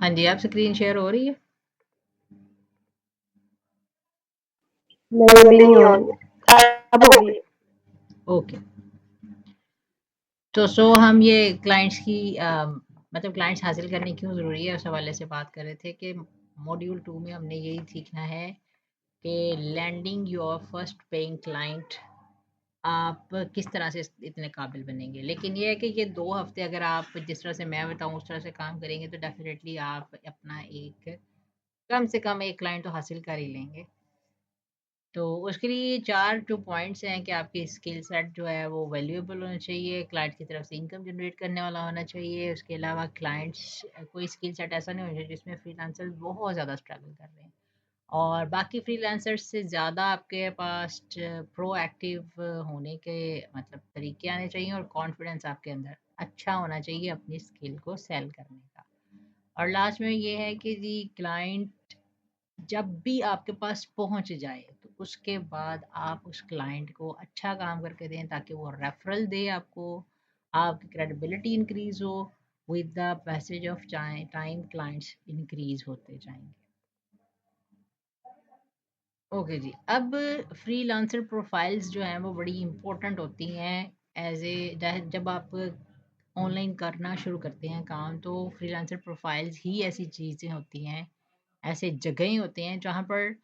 हाँ जी, आप screen share हो रही है? नहीं, अभी नहीं हो रही है। अब होगी। ओके। तो हम ये क्लाइंट्स की मतलब क्लाइंट्स हासिल करने क्यों ज़रूरी है उस हवाले से बात कर रहे थे कि मॉड्यूल 2 में हमने यही सीखना है कि landing your first paying client आप किस तरह से इतने काबिल बनेंगे। लेकिन ये है कि ये 2 हफ्ते अगर आप जिस तरह से मैं बताऊँ उस तरह से काम करेंगे तो डेफ़िनेटली आप अपना एक कम से कम 1 क्लाइंट तो हासिल कर ही लेंगे। तो उसके लिए 4 जो पॉइंट्स हैं कि आपकी स्किल सेट जो है वो वैल्यूएबल होना चाहिए, क्लाइंट की तरफ से इनकम जनरेट करने वाला होना चाहिए। उसके अलावा क्लाइंट्स कोई स्किल सेट ऐसा नहीं होना चाहिए जिसमें फ्रीलांसर्स बहुत ज़्यादा स्ट्रगल कर रहे हैं और बाकी फ्रीलांसर्स से ज़्यादा आपके पास प्रोएक्टिव होने के मतलब तरीके आने चाहिए और कॉन्फिडेंस आपके अंदर अच्छा होना चाहिए अपनी स्किल को सेल करने का। और लास्ट में ये है कि जी क्लाइंट जब भी आपके पास पहुंच जाए तो उसके बाद आप उस क्लाइंट को अच्छा काम करके दें ताकि वो रेफरल दे आपको, आपकी क्रेडिबिलिटी इंक्रीज हो। With the passage of time clients increase होते जाएंगे। ओके जी, अब फ्रीलांसर प्रोफाइल्स जो हैं वो बड़ी इंपॉर्टेंट होती हैं एज ए जब आप ऑनलाइन करना शुरू करते हैं काम तो फ्रीलांसर प्रोफाइल्स ही ऐसी चीज़ें होती हैं, ऐसे जगहें होते हैं जहाँ पर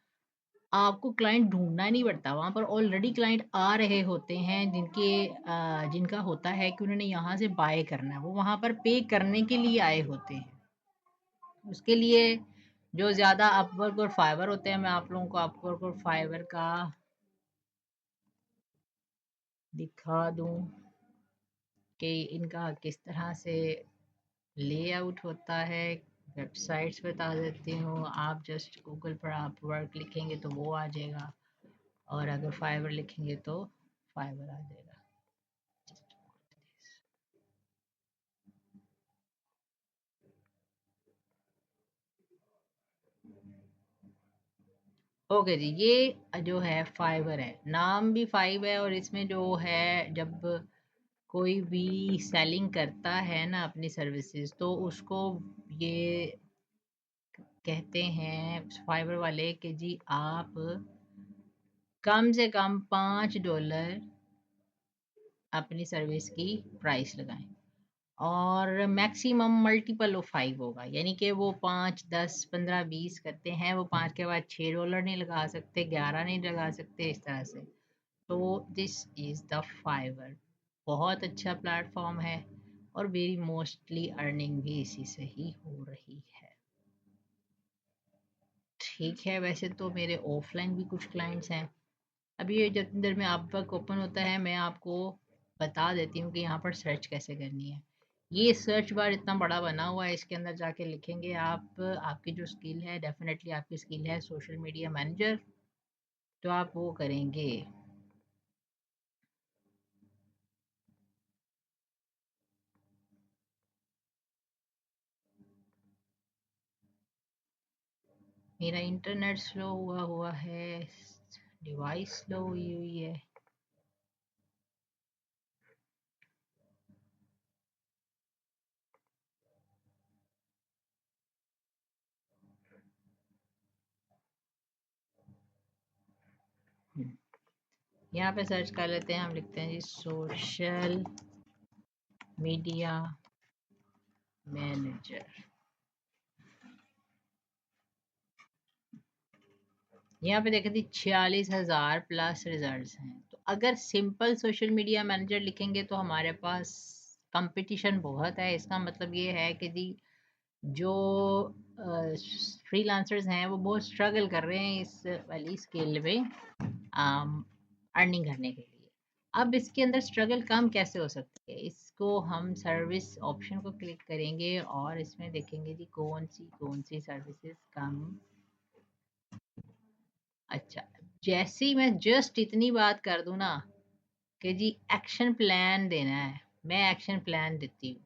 आपको क्लाइंट ढूँढना नहीं पड़ता, वहाँ पर ऑलरेडी क्लाइंट आ रहे होते हैं जिनका होता है कि उन्होंने यहाँ से बाय करना है, वो वहाँ पर पे करने के लिए आए होते हैं। उसके लिए जो ज़्यादा अपवर्क और फाइवर होते हैं, मैं आप लोगों को अपवर्क और फाइवर का दिखा दूँ कि इनका किस तरह से लेआउट होता है। वेबसाइट्स बता देती हूँ, आप जस्ट गूगल पर आप वर्क लिखेंगे तो वो आ जाएगा और अगर फाइवर लिखेंगे तो फाइवर आ जाएगा। ओके जी, ये जो है फाइवर है, नाम भी फाइव है और इसमें जो है जब कोई भी सेलिंग करता है ना अपनी सर्विसेज तो उसको ये कहते हैं फाइवर वाले कि जी आप कम से कम $5 अपनी सर्विस की प्राइस लगाएं और मैक्सिमम मल्टीपल ऑफ 5 होगा, यानी कि वो 5 10 15 20 करते हैं, वो 5 के बाद $6 नहीं लगा सकते, 11 नहीं लगा सकते, इस तरह से। तो दिस इज़ द फाइवर, बहुत अच्छा प्लेटफॉर्म है और वेरी मोस्टली अर्निंग भी इसी से ही हो रही है। ठीक है, वैसे तो मेरे ऑफलाइन भी कुछ क्लाइंट्स हैं। अभी ये जितनी देर में आप वर्क ओपन होता है मैं आपको बता देती हूँ कि यहाँ पर सर्च कैसे करनी है। ये सर्च बार इतना बड़ा बना हुआ है, इसके अंदर जाके लिखेंगे आप आपकी जो स्किल है, डेफिनेटली आपकी स्किल है सोशल मीडिया मैनेजर, तो आप वो करेंगे। मेरा इंटरनेट स्लो हुआ है, डिवाइस स्लो हुई हुई है। यहाँ पे सर्च कर लेते हैं, हम लिखते हैं जी सोशल मीडिया मैनेजर। यहाँ पे देखें थी 46,000 प्लस रिजल्ट्स हैं। तो अगर सिंपल सोशल मीडिया मैनेजर लिखेंगे तो हमारे पास कंपटीशन बहुत है। इसका मतलब ये है कि जी जो फ्रीलांसर्स हैं वो बहुत स्ट्रगल कर रहे हैं इस वाली स्किल में अर्निंग करने के लिए। अब इसके अंदर स्ट्रगल कम कैसे हो सकती है, इसको हम सर्विस ऑप्शन को क्लिक करेंगे और इसमें देखेंगे जी कौन सी सर्विसेज कम। अच्छा, जैसे ही मैं जस्ट इतनी बात कर दूं ना कि जी एक्शन प्लान देना है, मैं एक्शन प्लान देती हूँ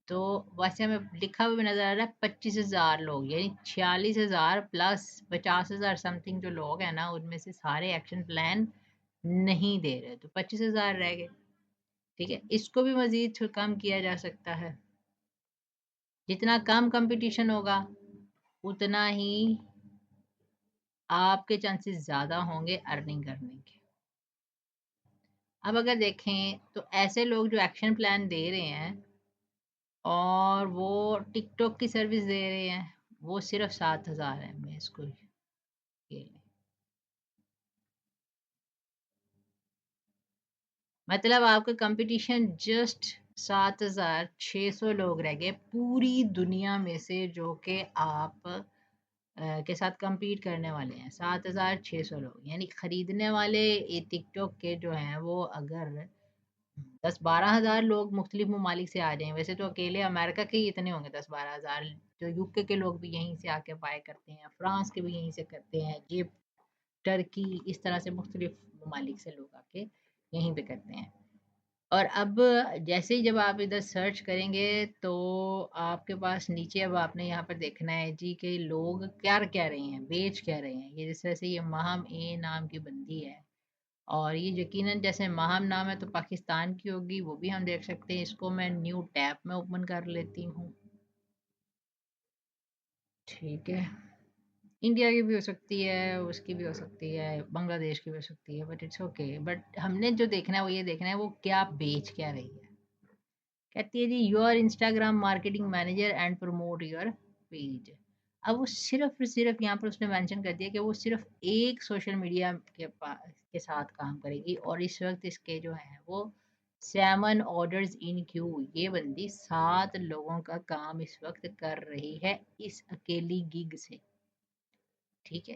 तो वैसे हमें लिखा हुआ भी नजर आ रहा है 25,000 लोग, यानी 46,000 प्लस 50,000 समथिंग जो लोग हैं ना उनमें से सारे एक्शन प्लान नहीं दे रहे, तो 25,000 रह गए। ठीक है, इसको भी मजीद कम किया जा सकता है। जितना कम कंपटीशन होगा उतना ही आपके चांसेस ज़्यादा होंगे अर्निंग करने के। अब अगर देखें तो ऐसे लोग जो एक्शन प्लान दे रहे हैं और वो टिकटॉक की सर्विस दे रहे हैं, वो सिर्फ 7,000 है। मैं इसको ये मतलब आपका कंपटीशन जस्ट 7,600 लोग रह गए पूरी दुनिया में से जो कि आप के साथ compete करने वाले हैं। 7,600 लोग, यानी खरीदने वाले ये टिकटॉक के जो हैं वो अगर 10-12 हज़ार लोग मुख्तलिफ ममालिक से आ जाएं, वैसे तो अकेले अमेरिका के ही इतने होंगे 10-12 हज़ार, जो यूके के लोग भी यहीं से आके बाय करते हैं, फ्रांस के भी यहीं से करते हैं, जिप टर्की इस तरह से मुख्तलिफ ममालिक से लोग आके यहीं पे करते हैं। और अब जैसे ही जब आप इधर सर्च करेंगे तो आपके पास नीचे अब आपने यहाँ पर देखना है जी कि लोग क्या क्या रहे हैं, बेच क्या रहे हैं। ये जिस तरह से ये माहम ए नाम की बंदी है, और ये यकीनन जैसे माहम नाम है तो पाकिस्तान की होगी, वो भी हम देख सकते हैं। इसको मैं न्यू टैब में ओपन कर लेती हूँ। ठीक है, इंडिया की भी हो सकती है, उसकी भी हो सकती है, बांग्लादेश की भी हो सकती है, बट इट्स ओके। बट हमने जो देखना है वो ये देखना है वो क्या बेच क्या रही है। कहती है जी your Instagram marketing manager and promote your page. अब वो सिर्फ सिर्फ यहाँ पर उसने मेंशन कर दिया कि वो सिर्फ एक सोशल मीडिया के साथ काम करेगी, और इस वक्त इसके जो है वो 7 ऑर्डर्स इन क्यू। ये बंदी 7 लोगों का काम इस वक्त कर रही है इस अकेली गिग से। ठीक है,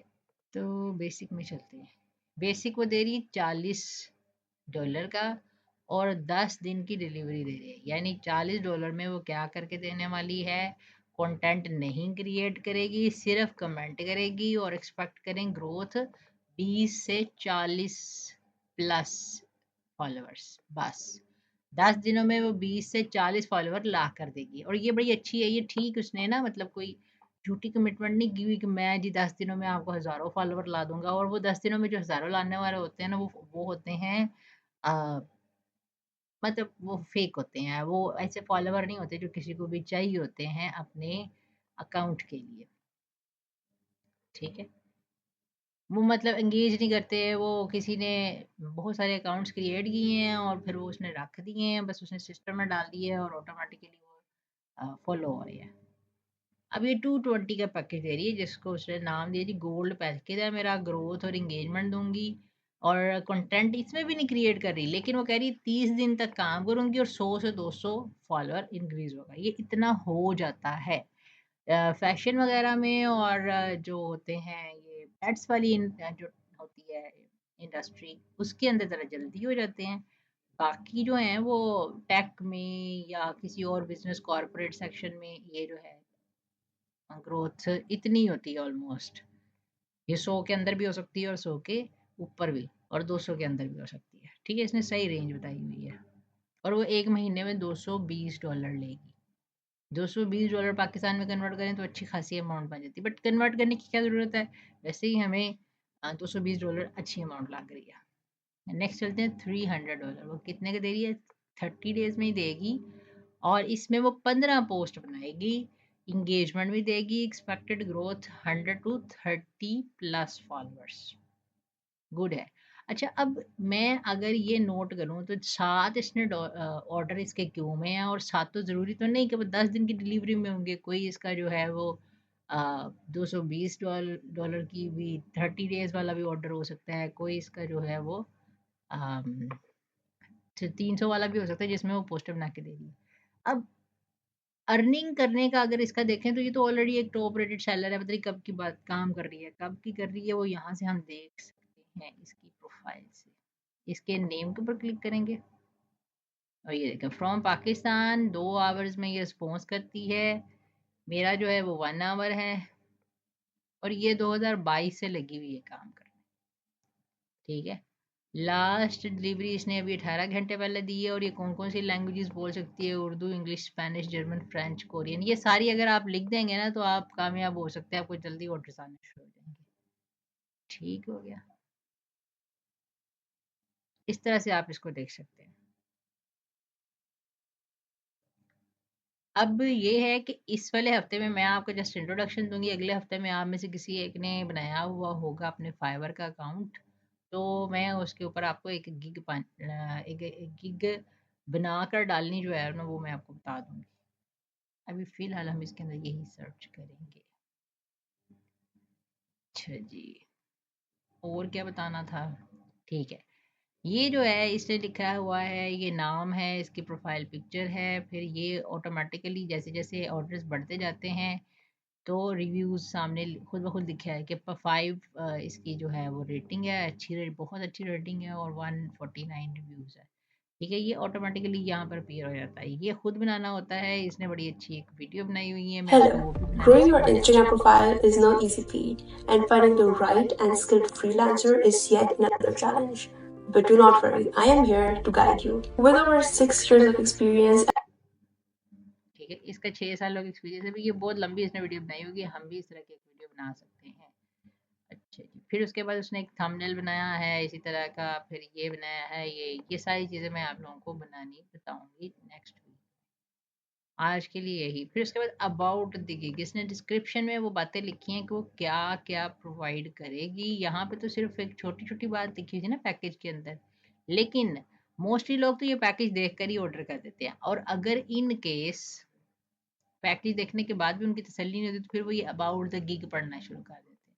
तो बेसिक में चलते हैं। बेसिक वो दे रही है $40 का, और 10 दिन की डिलीवरी दे रही है। यानी $40 में वो क्या करके देने वाली है, कंटेंट नहीं क्रिएट करेगी, सिर्फ कमेंट करेगी, और एक्सपेक्ट करें ग्रोथ 20 से 40 प्लस फॉलोअर्स। बस 10 दिनों में वो 20 से 40 फॉलोअर ला कर देगी, और ये बड़ी अच्छी है। ये ठीक उसने ना मतलब कोई झूठी कमिटमेंट नहीं की हुई कि मैं जी 10 दिनों में आपको हज़ारों फॉलोवर ला दूंगा। और वो 10 दिनों में जो हज़ारों लाने वाले होते हैं ना, वो होते हैं मतलब वो फेक होते हैं। वो ऐसे फॉलोवर नहीं होते जो किसी को भी चाहिए होते हैं अपने अकाउंट के लिए। ठीक है, वो मतलब एंगेज नहीं करते। वो किसी ने बहुत सारे अकाउंट्स क्रिएट किए हैं और फिर वो उसने रख दिए हैं, बस उसने सिस्टम में डाल दिए हैं और ऑटोमेटिकली वो फॉलो हो रही है। अब ये 220 का पैकेज दे रही है, जिसको उसने नाम दिया जी गोल्ड पैकेज है मेरा, ग्रोथ और इंगेजमेंट दूंगी, और कंटेंट इसमें भी नहीं क्रिएट कर रही, लेकिन वो कह रही है 30 दिन तक काम करूंगी और 100 से 200 फॉलोअर इंक्रीज होगा। ये इतना हो जाता है फैशन वगैरह में, और जो होते हैं ये एड्स वाली जो होती है इंडस्ट्री, उसके अंदर ज़रा जल्दी हो जाते हैं। बाकी जो हैं वो टेक में या किसी और बिजनेस कॉर्पोरेट सेक्शन में ये जो है ग्रोथ इतनी होती है ऑलमोस्ट। ये 100 के अंदर भी हो सकती है और 100 के ऊपर भी, और 200 के अंदर भी हो सकती है। ठीक है, इसने सही रेंज बताई हुई है। और वो एक महीने में $220 लेगी। $220 पाकिस्तान में कन्वर्ट करें तो अच्छी खासी अमाउंट बन जाती है, बट कन्वर्ट करने की क्या ज़रूरत है, वैसे ही हमें $220 अच्छी अमाउंट लग रही है। नेक्स्ट चलते हैं $300। वो कितने का दे रही है, 30 डेज में ही देगी, और इसमें वो 15 पोस्ट बनाएगी, इंगेजमेंट भी देगी, expected growth 100 to 30 plus followers. Good है। अच्छा, अब मैं अगर ये नोट करूं तो 7 इसने ऑर्डर इसके क्यों में है, और 7 तो ज़रूरी तो नहीं कि वो 10 दिन की डिलीवरी में होंगे। कोई इसका जो है वो $220 की भी 30 डेज वाला भी ऑर्डर हो सकता है। कोई इसका जो है वो 300 वाला भी हो सकता है जिसमें वो पोस्टर बना के दे रही है। अब अर्निंग करने का अगर इसका देखें तो ये तो ऑलरेडी एक टॉप रेटेड सेलर है। पता नहीं कब की बात काम कर रही है, कब की कर रही है, वो यहाँ से हम देख सकते हैं इसकी प्रोफाइल से। इसके नेम के ऊपर क्लिक करेंगे और ये देखें फ्रॉम पाकिस्तान, 2 आवर्स में ये रिस्पॉन्स करती है। मेरा जो है वो 1 आवर है, और ये 2022 से लगी हुई है काम करने। ठीक है, लास्ट डिलीवरी इसने अभी 18 घंटे पहले दी है। और ये कौन कौन सी लैंग्वेजेस बोल सकती है, Urdu, English, Spanish, German, French, Korean, ये सारी अगर आप लिख देंगे ना तो आप कामयाब हो सकते हैं, आपको जल्दी ऑर्डर्स आने शुरू हो जाएंगे। ठीक हो गया, इस तरह से आप इसको देख सकते हैं। अब ये है कि इस वाले हफ्ते में मैं आपको जस्ट इंट्रोडक्शन दूंगी, अगले हफ्ते में आप में से किसी एक ने बनाया हुआ होगा अपने फाइवर का अकाउंट, तो मैं उसके ऊपर आपको एक गिग बनाकर डालनी जो है ना वो मैं आपको बता दूंगी। अभी फिलहाल हम इसके अंदर यही सर्च करेंगे। अच्छा जी, और क्या बताना था? ठीक है, ये जो है इसने लिखा हुआ है, ये नाम है, इसकी प्रोफाइल पिक्चर है, फिर ये ऑटोमेटिकली जैसे जैसे ऑर्डर्स बढ़ते जाते हैं तो रिव्यूज़ सामने खुद ब खुद लिखा है कि 5 इसकी जो है वो रेटिंग है, बहुत अच्छी रेटिंग है और 149 रिव्यूज़ है। ठीक है, ये ऑटोमेटिकली यहाँ पर अपीयर हो जाता है, ये खुद बनाना होता है। इसने बड़ी अच्छी एक वीडियो बनाई हुई है, मैं आपको वो Hello. भी बनाना Growing your सिखाऊंगी। Instagram profile is no easy feat, and finding the right and skilled freelancer is yet another challenge. But do not worry, I am here to guide you. With over 6 years of experience, ठीक है, इसका 6 साल का experience है, भी ये बहुत लंबी इसने वीडियो बनाई होगी, हम भी इस तरह की एक वीडियो बना सकते हैं। अच्छा जी, फिर उसके बाद उसने एक थंबनेल बनाया है इसी तरह का, फिर ये बनाया है, ये सारी चीज़ें मैं आप लोगों को बनानी बताऊंगी नेक्स्ट वीक। आज के लिए यही। फिर उसके बाद अबाउट द गिग, इसने डिस्क्रिप्शन में वो बातें लिखी हैं कि वो क्या क्या प्रोवाइड करेगी। यहाँ पे तो सिर्फ एक छोटी छोटी बात लिखी हुई है ना पैकेज के अंदर, लेकिन मोस्टली लोग तो ये पैकेज देखकर ही ऑर्डर कर देते हैं, और अगर इन केस पैकेज देखने के बाद भी उनकी तसल्ली नहीं होती तो फिर वो ये अबाउट द गिग पढ़ना शुरू कर देते हैं।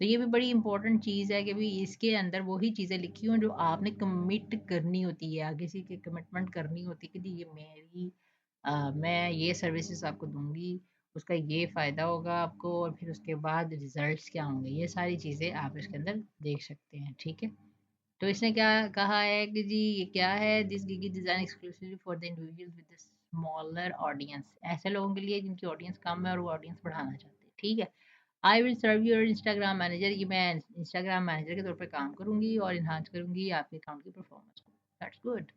तो ये भी बड़ी इंपॉर्टेंट चीज़ है कि भाई इसके अंदर वही चीज़ें लिखी हों जो आपने कमिट करनी होती है, आगे से की कमिटमेंट करनी होती है कि जी ये मेरी मैं ये सर्विसेज आपको दूंगी, उसका ये फ़ायदा होगा आपको, और फिर उसके बाद रिजल्ट्स क्या होंगे, ये सारी चीज़ें आप इसके अंदर देख सकते हैं। ठीक है, तो इसने क्या कहा है कि जी ये क्या है, this gig is design exclusively for the individuals with smaller audience, ऐसे लोगों के लिए जिनकी ऑडियंस कम है और वो ऑडियंस बढ़ाना चाहते हैं। ठीक है, I will serve your Instagram manager, ये मैं इंस्टाग्राम मैनेजर के तौर पे काम करूंगी और इन्हांस करूंगी आपके अकाउंट की परफॉर्मेंस को। That's good.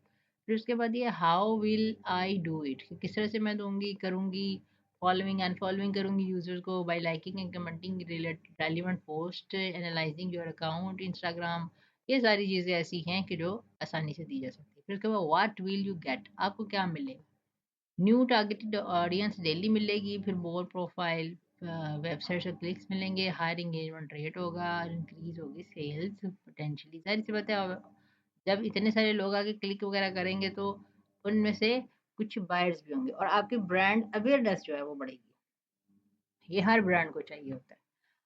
फिर उसके बाद ये how will I do it, किस तरह से मैं दूंगी करूंगी, फॉलोइंग अनफॉलोइंग करूंगी यूजर्स को bye liking and commenting relevant post, analysing your account Instagram, ये सारी चीज़ें ऐसी हैं कि जो आसानी से दी जा सकती है। फिर उसके बाद व्हाट विल यू गेट, आपको क्या मिलेगा, न्यू टारगेटेड ऑडियंस डेली मिलेगी, फिर मोर प्रोफाइल वेबसाइट से क्लिक्स मिलेंगे, हायर एंगेजमेंट रेट होगा, इंक्रीज होगी सेल्स पोटेंशियली, सारी सी बातें। और जब इतने सारे लोग आके क्लिक वगैरह करेंगे तो उनमें से कुछ बायर्स भी होंगे और आपकी ब्रांड अवेयरनेस जो है वो बढ़ेगी, ये हर ब्रांड को चाहिए होता है।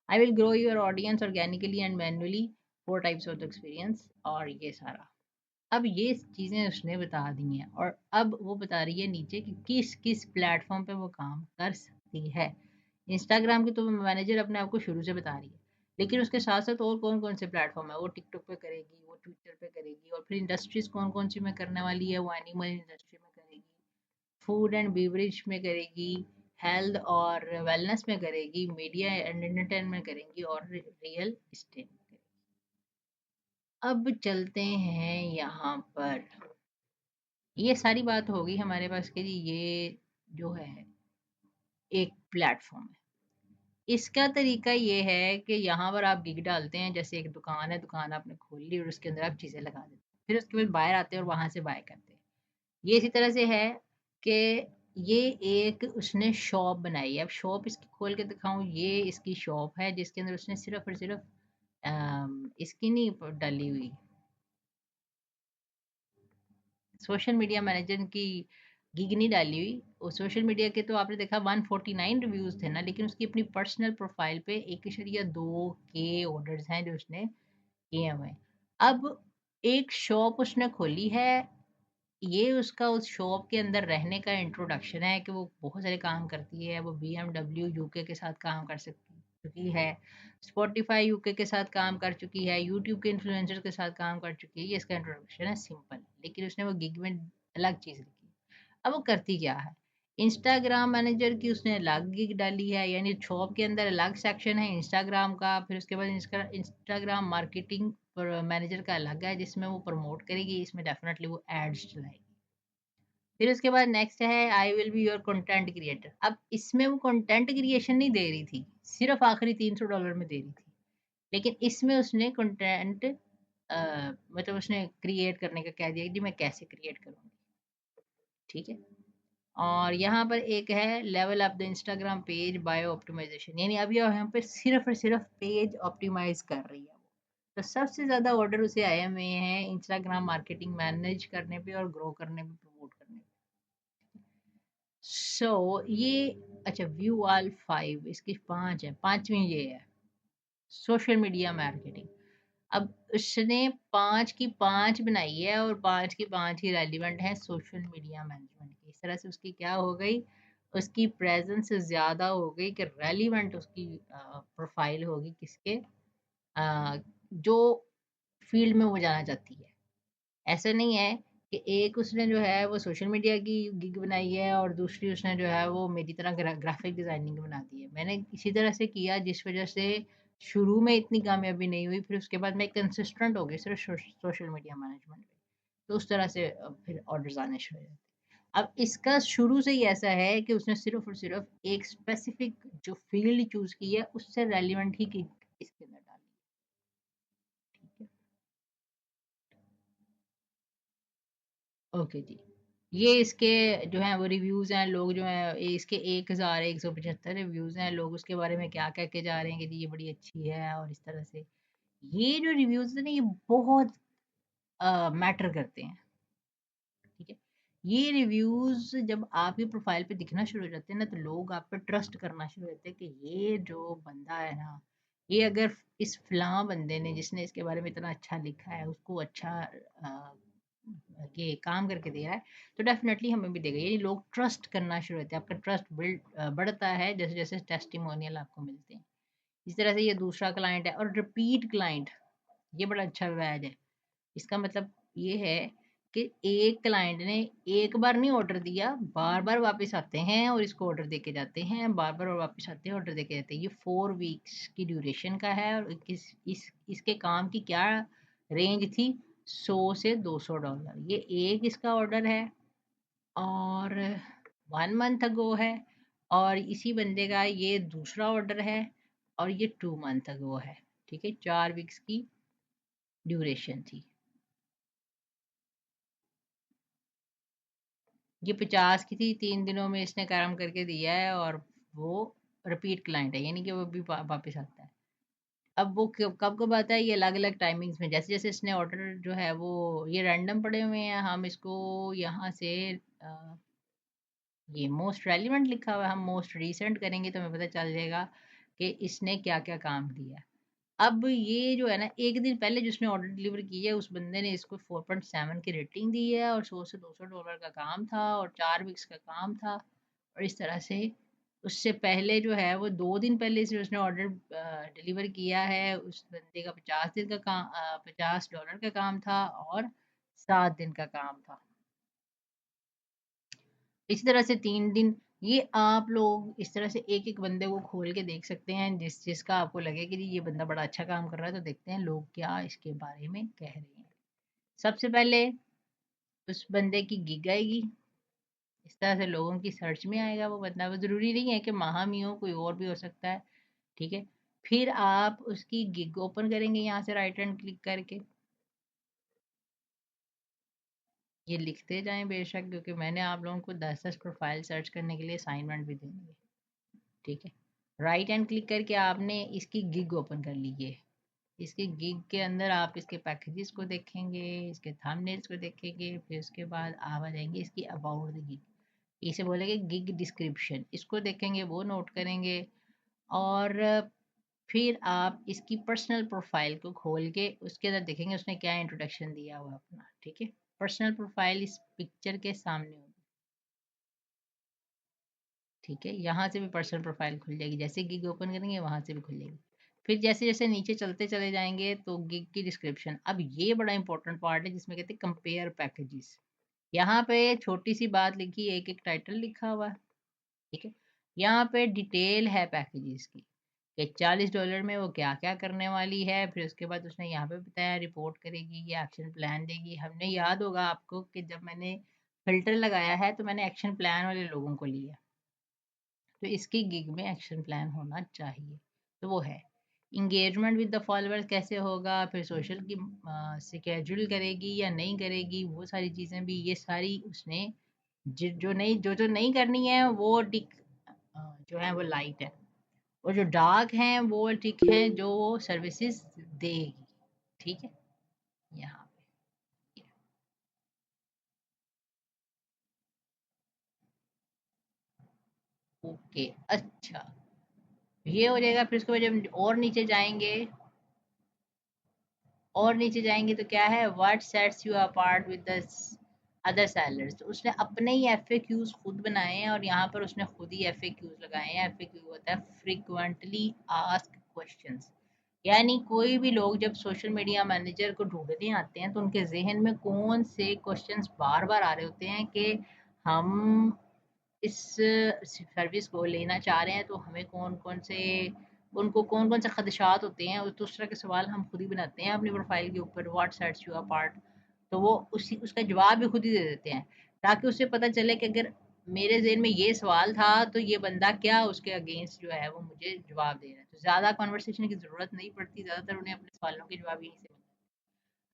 I will grow your audience organically and manually, 4 types of experience, और ये सारा। अब ये चीज़ें उसने बता दी हैं और अब वो बता रही है नीचे कि किस किस प्लेटफॉर्म पे वो काम कर सकती है। इंस्टाग्राम की तो मैनेजर अपने आप को शुरू से बता रही है, लेकिन उसके साथ साथ और कौन कौन से प्लेटफॉर्म है, वो टिकटॉक पे करेगी, वो ट्विटर पे करेगी, और फिर इंडस्ट्रीज कौन कौन सी में करने वाली है, वो एनिमल इंडस्ट्री में करेगी, फूड एंड बेवरेज में करेगी, हेल्थ और वेलनेस में करेगी, मीडिया एंड एंटरटेनमेंट में करेंगी, और रियल इस्टेट में करेगी। अब चलते हैं यहाँ पर, ये सारी बात होगी हमारे पास कि जी ये जो है एक प्लेटफॉर्म है। इसका तरीका ये है कि यहाँ पर आप गिग डालते हैं, जैसे एक दुकान है, दुकान आपने खोल ली और उसके अंदर आप चीज़ें लगा देते हैं, फिर उसके बाद बाहर आते हैं और वहाँ से बाय करते हैं। ये इसी तरह से है कि ये एक उसने शॉप बनाई है। अब शॉप इसकी खोल के दिखाऊं, ये इसकी शॉप है जिसके अंदर उसने सिर्फ और सिर्फ इसकी नहीं डाली हुई, सोशल मीडिया मैनेजर की गिग नहीं डाली हुई। और सोशल मीडिया के तो आपने देखा 149 रिव्यूज थे ना, लेकिन उसकी अपनी पर्सनल प्रोफाइल पे 1.2 के ऑर्डर्स हैं जो उसने किए हुए हैं। अब एक शॉप उसने खोली है, ये उसका उस शॉप के अंदर रहने का इंट्रोडक्शन है कि वो बहुत सारे काम करती है, वो BMW यूके के साथ काम कर सकती चुकी है, स्पॉटिफाई यूके के साथ काम कर चुकी है, यूट्यूब के इन्फ्लुएंसर के साथ काम कर चुकी है। ये इसका इंट्रोडक्शन है सिंपल, लेकिन उसने वो गिग में अलग चीज़ लिखी। अब वो करती क्या है, इंस्टाग्राम मैनेजर की उसने अलग गिग डाली है, यानी शॉप के अंदर अलग सेक्शन है इंस्टाग्राम का, फिर उसके बाद इंस्टाग्राम मार्केटिंग मैनेजर का अलग है जिसमें वो प्रमोट करेगी, इसमें डेफिनेटली वो एड्स चलाएगी। फिर उसके बाद नेक्स्ट है I will be your content creator. अब इसमें वो कंटेंट क्रिएशन नहीं दे रही थी, सिर्फ आखिरी $300 में दे रही थी, लेकिन इसमें उसने कंटेंट मतलब उसने क्रिएट करने का कह दिया कि जी मैं कैसे क्रिएट करूँगी। ठीक है, और यहाँ पर एक है level up the Instagram page bio optimisation, यानी अभी यहाँ पे सिर्फ और सिर्फ पेज ऑप्टिमाइज कर रही है वो। तो सबसे ज़्यादा ऑर्डर उसे आए हुए हैं इंस्टाग्राम मार्केटिंग मैनेज करने पे और ग्रो करने पे, प्रमोट करने पे। ये अच्छा, व्यू ऑल 5, इसकी 5 है, 5वीं ये है सोशल मीडिया मार्केटिंग। अब उसने 5 की 5 बनाई है और 5 की 5 ही रेलिवेंट है सोशल मीडिया मैनेजमेंट की। इस तरह से उसकी क्या हो गई, उसकी प्रेजेंस ज़्यादा हो गई कि रेलिवेंट उसकी प्रोफाइल होगी किसके, जो फील्ड में वो जाना चाहती है। ऐसा नहीं है कि एक उसने जो है वो सोशल मीडिया की गिग बनाई है और दूसरी उसने जो है वो मेरी तरह ग्राफिक डिज़ाइनिंग बना दी है। मैंने इसी तरह से किया जिस वजह से शुरू में इतनी कामयाबी नहीं हुई, फिर उसके बाद मैं कंसिस्टेंट हो गई सिर्फ सोशल मीडिया मैनेजमेंट में। तो उस तरह से फिर ऑर्डर्स आने शुरू हो जाते। अब इसका शुरू से ही ऐसा है कि उसने सिर्फ और सिर्फ एक स्पेसिफिक जो फील्ड चूज की है उससे रेलिवेंट ही की इसके अंदर डाली है। ठीक है, ओके जी। ये इसके जो हैं वो रिव्यूज़ हैं, लोग जो हैं इसके 1175 रिव्यूज़ हैं, लोग उसके बारे में क्या कह के जा रहे हैं कि जी ये बड़ी अच्छी है और इस तरह से। ये जो रिव्यूज़ है ना ये बहुत मैटर करते हैं। ठीक है, ये रिव्यूज़ जब आपकी प्रोफाइल पे दिखना शुरू हो जाते हैं ना तो लोग आप पे ट्रस्ट करना शुरू हो जाते हैं कि ये जो बंदा है ना, ये अगर इस फलां बंदे ने जिसने इसके बारे में इतना अच्छा लिखा है उसको अच्छा ये काम करके दे रहा है तो डेफिनेटली हमें भी देगा। ये लोग ट्रस्ट करना शुरू होते हैं, आपका ट्रस्ट बढ़ता है जैसे जैसे टेस्टिमोनियल आपको मिलते हैं। इस तरह से ये दूसरा क्लाइंट है। और रिपीट क्लाइंट, ये बड़ा अच्छा बैज है। इसका मतलब ये है कि एक क्लाइंट ने एक बार नहीं ऑर्डर दिया, बार बार वापस आते हैं और इसको ऑर्डर दे के जाते हैं, बार बार और वापस आते हैं ऑर्डर दे के जाते हैं। ये 4 वीक्स की ड्यूरेशन का है और इसके काम की क्या रेंज थी, 100 से $200। ये एक इसका ऑर्डर है और 1 मंथ अगो है, और इसी बंदे का ये दूसरा ऑर्डर है और ये 2 मंथ अगो है। ठीक है, 4 वीक्स की ड्यूरेशन थी। ये 50 की थी, 3 दिनों में इसने काम करके दिया है और वो रिपीट क्लाइंट है, यानी कि वो भी वापस आता है। अब वो कब कब कब आता है, ये अलग अलग टाइमिंग्स में, जैसे जैसे इसने ऑर्डर जो है वो ये रैंडम पड़े हुए हैं, हम इसको यहाँ से ये मोस्ट रेलिवेंट लिखा हुआ है, हम मोस्ट रिसेंट करेंगे तो हमें पता चल जाएगा कि इसने क्या क्या काम किया। अब ये जो है ना, एक दिन पहले जिसने ऑर्डर डिलीवर किया है उस बंदे ने इसको 4.7 की रेटिंग दी है और $100 से $200 का काम था और 4 वीक्स का काम था। और इस तरह से उससे पहले जो है वो 2 दिन पहले से उसने ऑर्डर डिलीवर किया है, उस बंदे का 50 दिन का काम, $50 का काम था और 7 दिन का काम था। इसी तरह से 3 दिन। ये आप लोग इस तरह से एक एक बंदे को खोल के देख सकते हैं, जिसका आपको लगे कि जी ये बंदा बड़ा अच्छा काम कर रहा है, तो देखते हैं लोग क्या इसके बारे में कह रहे हैं। सबसे पहले उस बंदे की गिग आएगी, इस तरह से लोगों की सर्च में आएगा वो बंदा। वो ज़रूरी नहीं है कि महामी हो, कोई और भी हो सकता है। ठीक है, फिर आप उसकी गिग ओपन करेंगे यहाँ से राइट हैंड क्लिक करके। ये लिखते जाएं बेशक, क्योंकि मैंने आप लोगों को 10-10 प्रोफाइल सर्च करने के लिए असाइनमेंट भी देनी है। ठीक है, राइट हैंड क्लिक करके आपने इसकी गिग ओपन कर ली है। इसके गिग के अंदर आप इसके पैकेजेस को देखेंगे, इसके थंबनेल्स को देखेंगे, फिर उसके बाद आप आ जाएंगे इसकी अबाउट द गिग, इसे बोलेंगे गिग डिस्क्रिप्शन, इसको देखेंगे, वो नोट करेंगे। और फिर आप इसकी पर्सनल प्रोफाइल को खोल के उसके अंदर देखेंगे उसने क्या इंट्रोडक्शन दिया हुआ अपना। ठीक है, पर्सनल प्रोफाइल इस पिक्चर के सामने होगी। ठीक है, यहाँ से भी पर्सनल प्रोफाइल खुल जाएगी, जैसे गिग ओपन करेंगे वहाँ से भी खुल जाएगी। फिर जैसे जैसे नीचे चलते चले जाएंगे तो गिग की डिस्क्रिप्शन, अब ये बड़ा इंपॉर्टेंट पार्ट है जिसमें कहते हैं कंपेयर पैकेजेस। यहाँ पे छोटी सी बात लिखी, एक एक टाइटल लिखा हुआ है। ठीक है, यहाँ पे डिटेल है पैकेजेस की कि $40 में वो क्या क्या करने वाली है। फिर उसके बाद उसने यहाँ पे बताया रिपोर्ट करेगी, ये एक्शन प्लान देगी। हमने याद होगा आपको कि जब मैंने फिल्टर लगाया है तो मैंने एक्शन प्लान वाले लोगों को लिया, तो इसकी गिग में एक्शन प्लान होना चाहिए। तो वो है इंगेजमेंट विद द फॉलोअर्स कैसे होगा, फिर सोशल की स्केड्यूल करेगी या नहीं करेगी, वो सारी चीज़ें भी ये सारी उसने जो नहीं करनी है वो टिक जो है वो लाइट है, और जो डार्क हैं वो टिक है जो सर्विसेज देगी। ठीक है, यहाँ पे ओके। अच्छा, ये हो जाएगा। फिर उसके बाद जब और नीचे जाएंगे, तो क्या है, what sets you apart with the other sellers. तो उसने अपने ही एफएक्यूज खुद बनाए हैं, और यहाँ पर उसने खुद ही एफएक्यूज लगाए हैं। एफएक्यू होता है फ्रीक्वेंटली आस्क्ड क्वेश्चंस, यानी कोई भी लोग जब सोशल मीडिया मैनेजर को ढूंढने आते हैं तो उनके जहन में कौन से क्वेश्चंस बार बार आ रहे होते हैं कि हम इस सर्विस को लेना चाह रहे हैं, तो हमें कौन कौन से खदशात होते हैं, उस दूसरा के सवाल हम खुद ही बनाते हैं अपनी प्रोफाइल के ऊपर, व्हाट सेट्स यू अपार्ट। तो वो उसी उसका जवाब भी खुद ही दे देते हैं, ताकि उससे पता चले कि अगर मेरे ज़हन में ये सवाल था तो ये बंदा क्या उसके अगेंस्ट जो है वो मुझे जवाब दे रहा है। तो ज़्यादा कन्वर्सेशन की ज़रूरत नहीं पड़ती, ज़्यादातर उन्हें अपने सवालों के जवाब यहीं से मिलते हैं।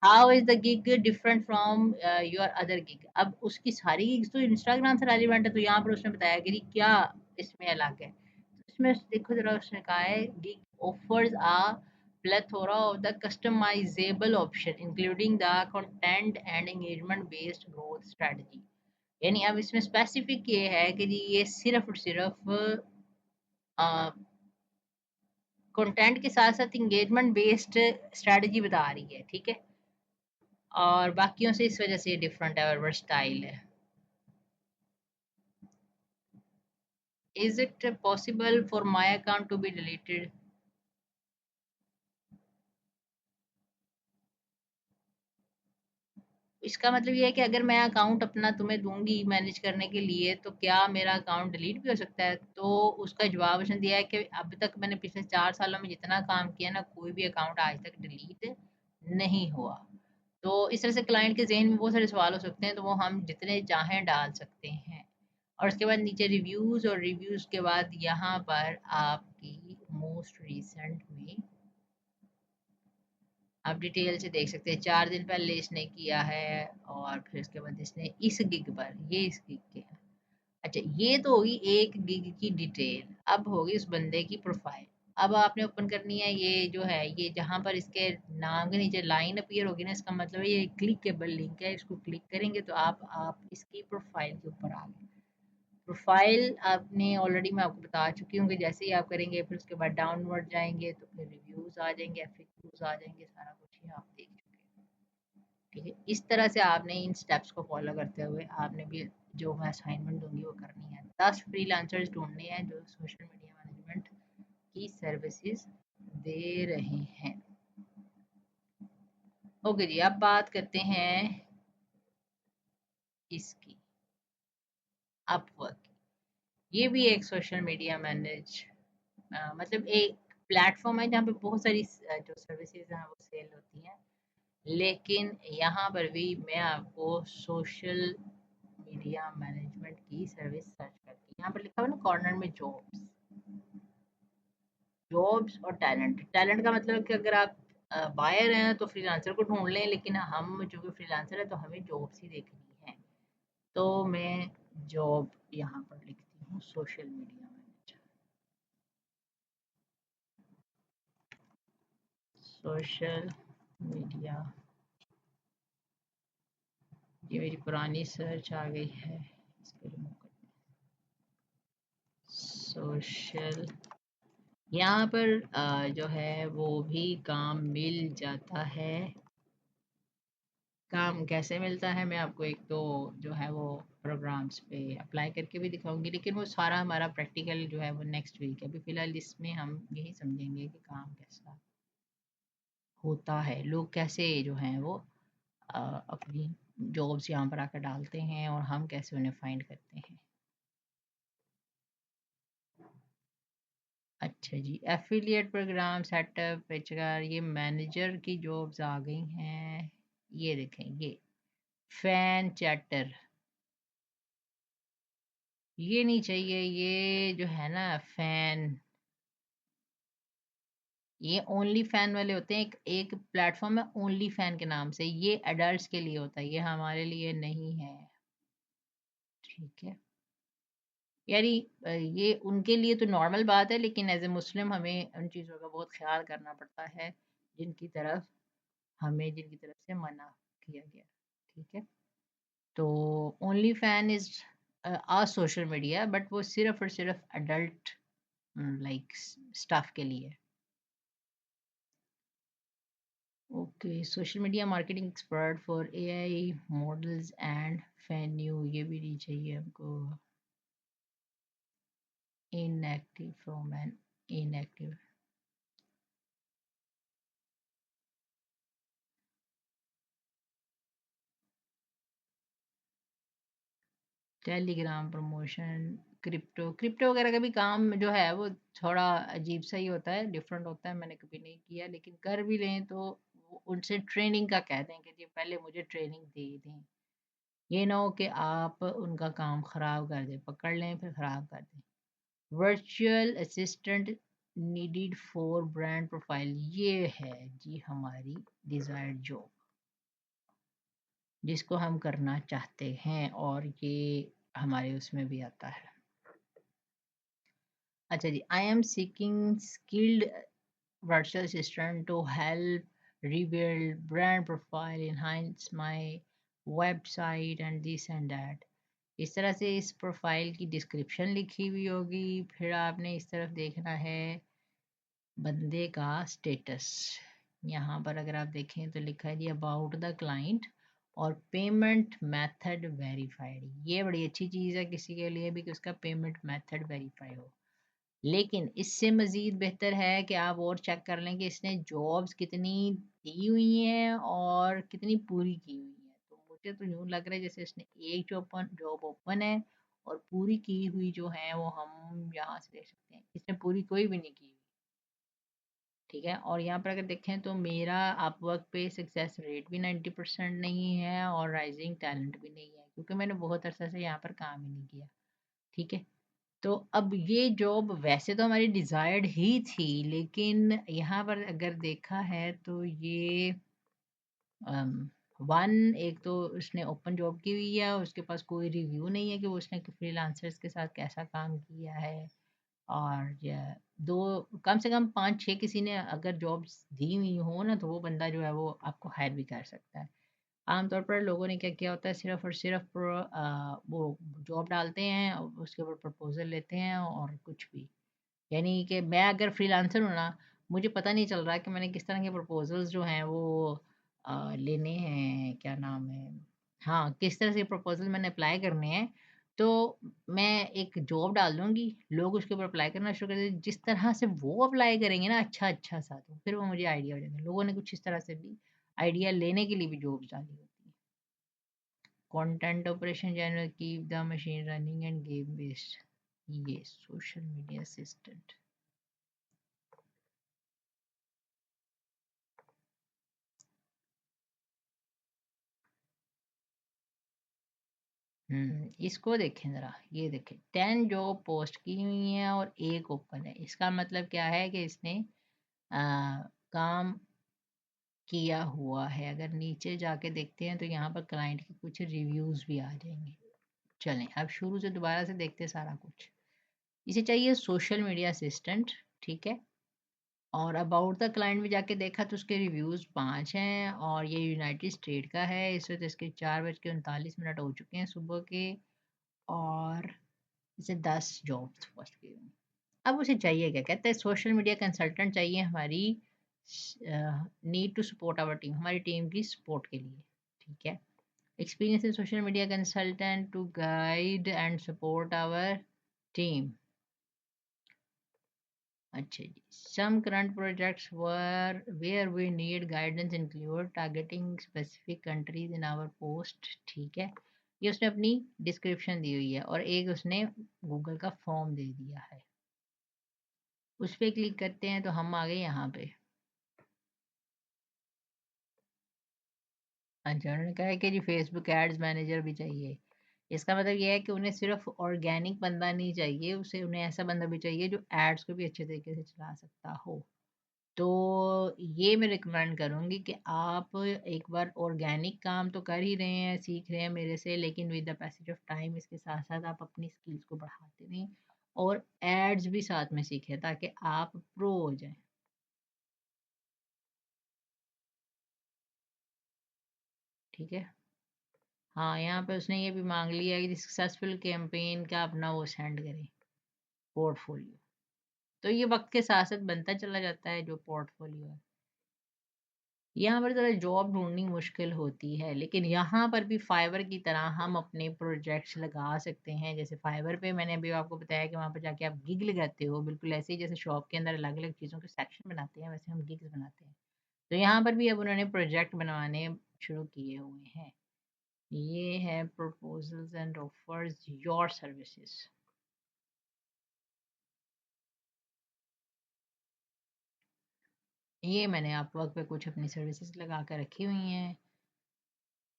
How is the gig different from your other gig. अब उसकी सारी गिग्स तो इंस्टाग्राम से रेलिवेंट है, तो यहाँ पर उसने बताया कि क्या इसमें अलग है। तो इसमें देखो जरा, उसने कहा है gig offers a plethora of the customizable option including the content and engagement based growth strategy। यानी अब इसमें स्पेसिफिक ये है कि जी ये सिर्फ और सिर्फ कंटेंट के साथ साथ इंगेजमेंट बेस्ड स्ट्रेटजी बता रही है। ठीक है, और बाकियों से इस वजह से डिफरेंट है और वर्सटाइल है। Is it possible for my account to be deleted. इसका मतलब ये है कि अगर मैं अकाउंट अपना तुम्हें दूंगी मैनेज करने के लिए, तो क्या मेरा अकाउंट डिलीट भी हो सकता है। तो उसका जवाब उसने दिया है कि अब तक मैंने पिछले 4 सालों में जितना काम किया ना, कोई भी अकाउंट आज तक डिलीट नहीं हुआ। तो इस तरह से क्लाइंट के जहन में बहुत सारे सवाल हो सकते हैं, तो वो हम जितने चाहें डाल सकते हैं। और उसके बाद नीचे रिव्यूज़, और रिव्यूज़ के बाद यहाँ पर आपकी मोस्ट रिसेंट में आप डिटेल से देख सकते हैं। 4 दिन पहले इसने किया है, और फिर उसके बाद इसने इस गिग पर, ये इस गिग के हैं। अच्छा, ये तो होगी एक गिग की डिटेल। अब होगी उस बंदे की प्रोफाइल। अब आपने ओपन करनी है, ये जो है ये जहाँ पर इसके नाम के नीचे लाइन अपीयर होगी ना, इसका मतलब है ये क्लिकेबल लिंक है। इसको क्लिक करेंगे तो आप इसकी प्रोफाइल के ऊपर आ गए। प्रोफाइल आपने ऑलरेडी मैं आपको बता चुकी हूँ कि जैसे ही आप करेंगे फिर उसके बाद डाउनवर्ड जाएंगे तो फिर रिव्यूज़ आ जाएंगे, एफएक्यूज़ आ जाएंगे, सारा कुछ ही आप देख चुके हैं। ठीक है, इस तरह से आपने इन स्टेप्स को फॉलो करते हुए आपने भी जो मैं असाइनमेंट दूंगी वो करनी है। 10 फ्रीलांसर्स ढूंढने हैं जो सोशल मीडिया मैनेजमेंट की सर्विसेज दे रहे हैं। ओके जी, अब बात करते हैं इसकी, अपवर्क। ये भी एक सोशल मीडिया मैनेज मतलब एक प्लेटफॉर्म है जहाँ पे बहुत सारी जो सर्विसेज हैं वो सेल होती हैं। लेकिन यहाँ पर भी मैं आपको सोशल मीडिया मैनेजमेंट की सर्विस सर्च करती हूँ। यहाँ पर लिखा हुआ ना कॉर्नर में जॉब्स, जॉब्स और टैलेंट। टैलेंट का मतलब कि अगर आप बायर हैं तो फ्रीलांसर को ढूंढ लें, लेकिन हम जो कि फ्रीलांसर है तो हमें जॉब्स ही देखनी है। तो मैं जॉब यहाँ पर लिखती हूँ social media manager. Social media, ये मेरी पुरानी सर्च आ गई है, इसको रिमूव कर। सोशल, यहाँ पर जो है वो भी काम मिल जाता है। काम कैसे मिलता है मैं आपको एक तो जो है वो प्रोग्राम्स पे अप्लाई करके भी दिखाऊंगी, लेकिन वो सारा हमारा प्रैक्टिकल जो है वो नेक्स्ट वीक है। अभी फ़िलहाल इसमें हम यही समझेंगे कि काम कैसा होता है, लोग कैसे जो हैं वो अपनी जॉब्स यहाँ पर आकर डालते हैं, और हम कैसे उन्हें फाइंड करते हैं। अच्छा जी, एफिलिएट प्रोग्राम सेटअप एचआर, ये मैनेजर की जॉब्स आ गई हैं। ये देखें, ये फैन चैटर, ये नहीं चाहिए। ये जो है ना फैन, ये ओनली फैन वाले होते हैं। एक एक प्लेटफॉर्म है ओनली फैन के नाम से, ये एडल्ट्स के लिए होता है, ये हमारे लिए नहीं है। ठीक है, यानी ये उनके लिए तो नॉर्मल बात है, लेकिन एज ए मुस्लिम हमें उन चीज़ों का बहुत ख्याल करना पड़ता है जिनकी तरफ से मना किया गया। ठीक है, तो only fan is a social media, but वो सिर्फ और सिर्फ अडल्ट लाइक स्टाफ के लिए। Okay, social media marketing expert for AI models and Fanvue, ये भी नहीं चाहिए हमको। Inactive from an inactive, Telegram promotion, crypto वगैरह का भी काम जो है वो थोड़ा अजीब सा ही होता है, डिफरेंट होता है, मैंने कभी नहीं किया, लेकिन कर भी लें तो उनसे ट्रेनिंग का कह दें कि जी पहले मुझे ट्रेनिंग दे दें। ये ना हो कि आप उनका काम ख़राब कर दें, पकड़ लें फिर ख़राब कर दें। Virtual assistant needed for brand profile, ये है जी हमारी डिज़ायर्ड जॉब जिसको हम करना चाहते हैं, और ये हमारे उसमें भी आता है। अच्छा जी, I am seeking skilled virtual assistant to help rebuild brand profile, enhance my website and this and that। इस तरह से इस प्रोफाइल की डिस्क्रिप्शन लिखी हुई होगी, फिर आपने इस तरफ देखना है बंदे का स्टेटस। यहाँ पर अगर आप देखें तो लिखा है जी अबाउट द क्लाइंट और पेमेंट मेथड वेरीफाइड। ये बड़ी अच्छी चीज़ है किसी के लिए भी कि उसका पेमेंट मेथड वेरीफाई हो, लेकिन इससे मज़ीद बेहतर है कि आप और चेक कर लें कि इसने जॉब्स कितनी दी हुई हैं और कितनी पूरी की हुई हैं। तो मुझे तो यूँ लग रहा है जैसे इसने एक जॉब ओपन है और पूरी की हुई जो है वो हम यहाँ से देख सकते हैं, इसने पूरी कोई भी नहीं की हुई। ठीक है, और यहाँ पर अगर देखें तो मेरा अपवर्क पे सक्सेस रेट भी 90% नहीं है और राइजिंग टैलेंट भी नहीं है, क्योंकि मैंने बहुत अरसा से यहाँ पर काम ही नहीं किया। ठीक है, तो अब ये जॉब वैसे तो हमारी डिज़ायर्ड ही थी, लेकिन यहाँ पर अगर देखा है तो ये वन, एक तो उसने ओपन जॉब की हुई है, उसके पास कोई रिव्यू नहीं है कि वो उसने फ्रीलांसर्स के साथ कैसा काम किया है, और दो, कम से कम 5-6 किसी ने अगर जॉब्स दी हुई हो ना तो वो बंदा जो है वो आपको हायर भी कर सकता है। आमतौर पर लोगों ने क्या किया होता है, सिर्फ और सिर्फ वो जॉब डालते हैं और उसके ऊपर प्रपोजल लेते हैं और कुछ भी, यानी कि मैं अगर फ्रीलांसर हूँ ना, मुझे पता नहीं चल रहा कि मैंने किस तरह के प्रपोजल्स जो हैं वो लेने हैं, क्या नाम है, हाँ, किस तरह से प्रपोजल मैंने अप्लाई करने हैं। तो मैं एक जॉब डाल दूंगी, लोग उसके ऊपर अप्लाई करना शुरू कर देंगे, जिस तरह से वो अप्लाई करेंगे ना अच्छा अच्छा सा, तो फिर वो मुझे आइडिया हो जाएगा। लोगों ने कुछ इस तरह से भी आइडिया लेने के लिए भी जॉब्स डाली होती है। Content operation general keep the machine running end game based, ये सोशल मीडिया असिस्टेंट। इसको देखें ज़रा, ये देखें 10 जॉब पोस्ट की हुई हैं और एक ओपन है। इसका मतलब क्या है कि इसने काम किया हुआ है। अगर नीचे जाके देखते हैं तो यहाँ पर क्लाइंट के कुछ रिव्यूज़ भी आ जाएंगे। चलें अब शुरू से दोबारा से देखते हैं सारा कुछ। इसे चाहिए सोशल मीडिया असिस्टेंट, ठीक है, और अबाउट द क्लाइंट में जाके देखा तो उसके रिव्यूज़ 5 हैं और ये यूनाइटेड स्टेट का है। इस वक्त इसके 4:39 हो चुके हैं सुबह के, और इसे 10 जॉब्स पोस्ट की हुई। अब उसे चाहिए क्या, कहते हैं सोशल मीडिया कंसल्टेंट चाहिए हमारी, need to support our team, हमारी टीम की सपोर्ट के लिए। ठीक है, experience in social media consultant to guide and support our team. अच्छा जी, some current projects were where we need guidance include targeting specific countries in our post. ठीक है, ये उसने अपनी डिस्क्रिप्शन दी हुई है और एक उसने गूगल का फॉर्म दे दिया है। उस पर क्लिक करते हैं तो हम आ गए यहाँ पे। अच्छा, उन्होंने कहा है कि जी फेसबुक एड्स मैनेजर भी चाहिए। इसका मतलब ये है कि उन्हें सिर्फ ऑर्गेनिक बंदा नहीं चाहिए, उसे उन्हें ऐसा बंदा भी चाहिए जो एड्स को भी अच्छे तरीके से चला सकता हो। तो ये मैं रिकमेंड करूँगी कि आप एक बार ऑर्गेनिक काम तो कर ही रहे हैं, सीख रहे हैं मेरे से, लेकिन with the passage of time इसके साथ-साथ आप अपनी स्किल्स को बढ़ाते रहें और एड्स भी साथ में सीखें ताकि आप प्रो हो जाएँ। ठीक है? हाँ, यहाँ पे उसने ये भी माँग लिया है कि सक्सेसफुल कैंपेन का अपना वो सेंड करें, पोर्टफोलियो। तो ये वक़्त के साथ-साथ बनता चला जाता है जो पोर्टफोलियो है। यहाँ पर ज़रा जॉब ढूँढनी मुश्किल होती है, लेकिन यहाँ पर भी फाइवर की तरह हम अपने प्रोजेक्ट्स लगा सकते हैं। जैसे फाइवर पे मैंने अभी आपको बताया कि वहाँ पर जाके आप गिग लगाते हो, बिल्कुल ऐसे ही जैसे शॉप के अंदर अलग-अलग चीज़ों के सेक्शन बनाते हैं, वैसे हम गिग्स बनाते हैं। तो यहाँ पर भी अब उन्होंने प्रोजेक्ट बनवाने शुरू किए हुए हैं। ये है proposals and offers your services. ये मैंने अपवर्क पे कुछ अपनी सर्विसेज़ लगा कर रखी हुई हैं।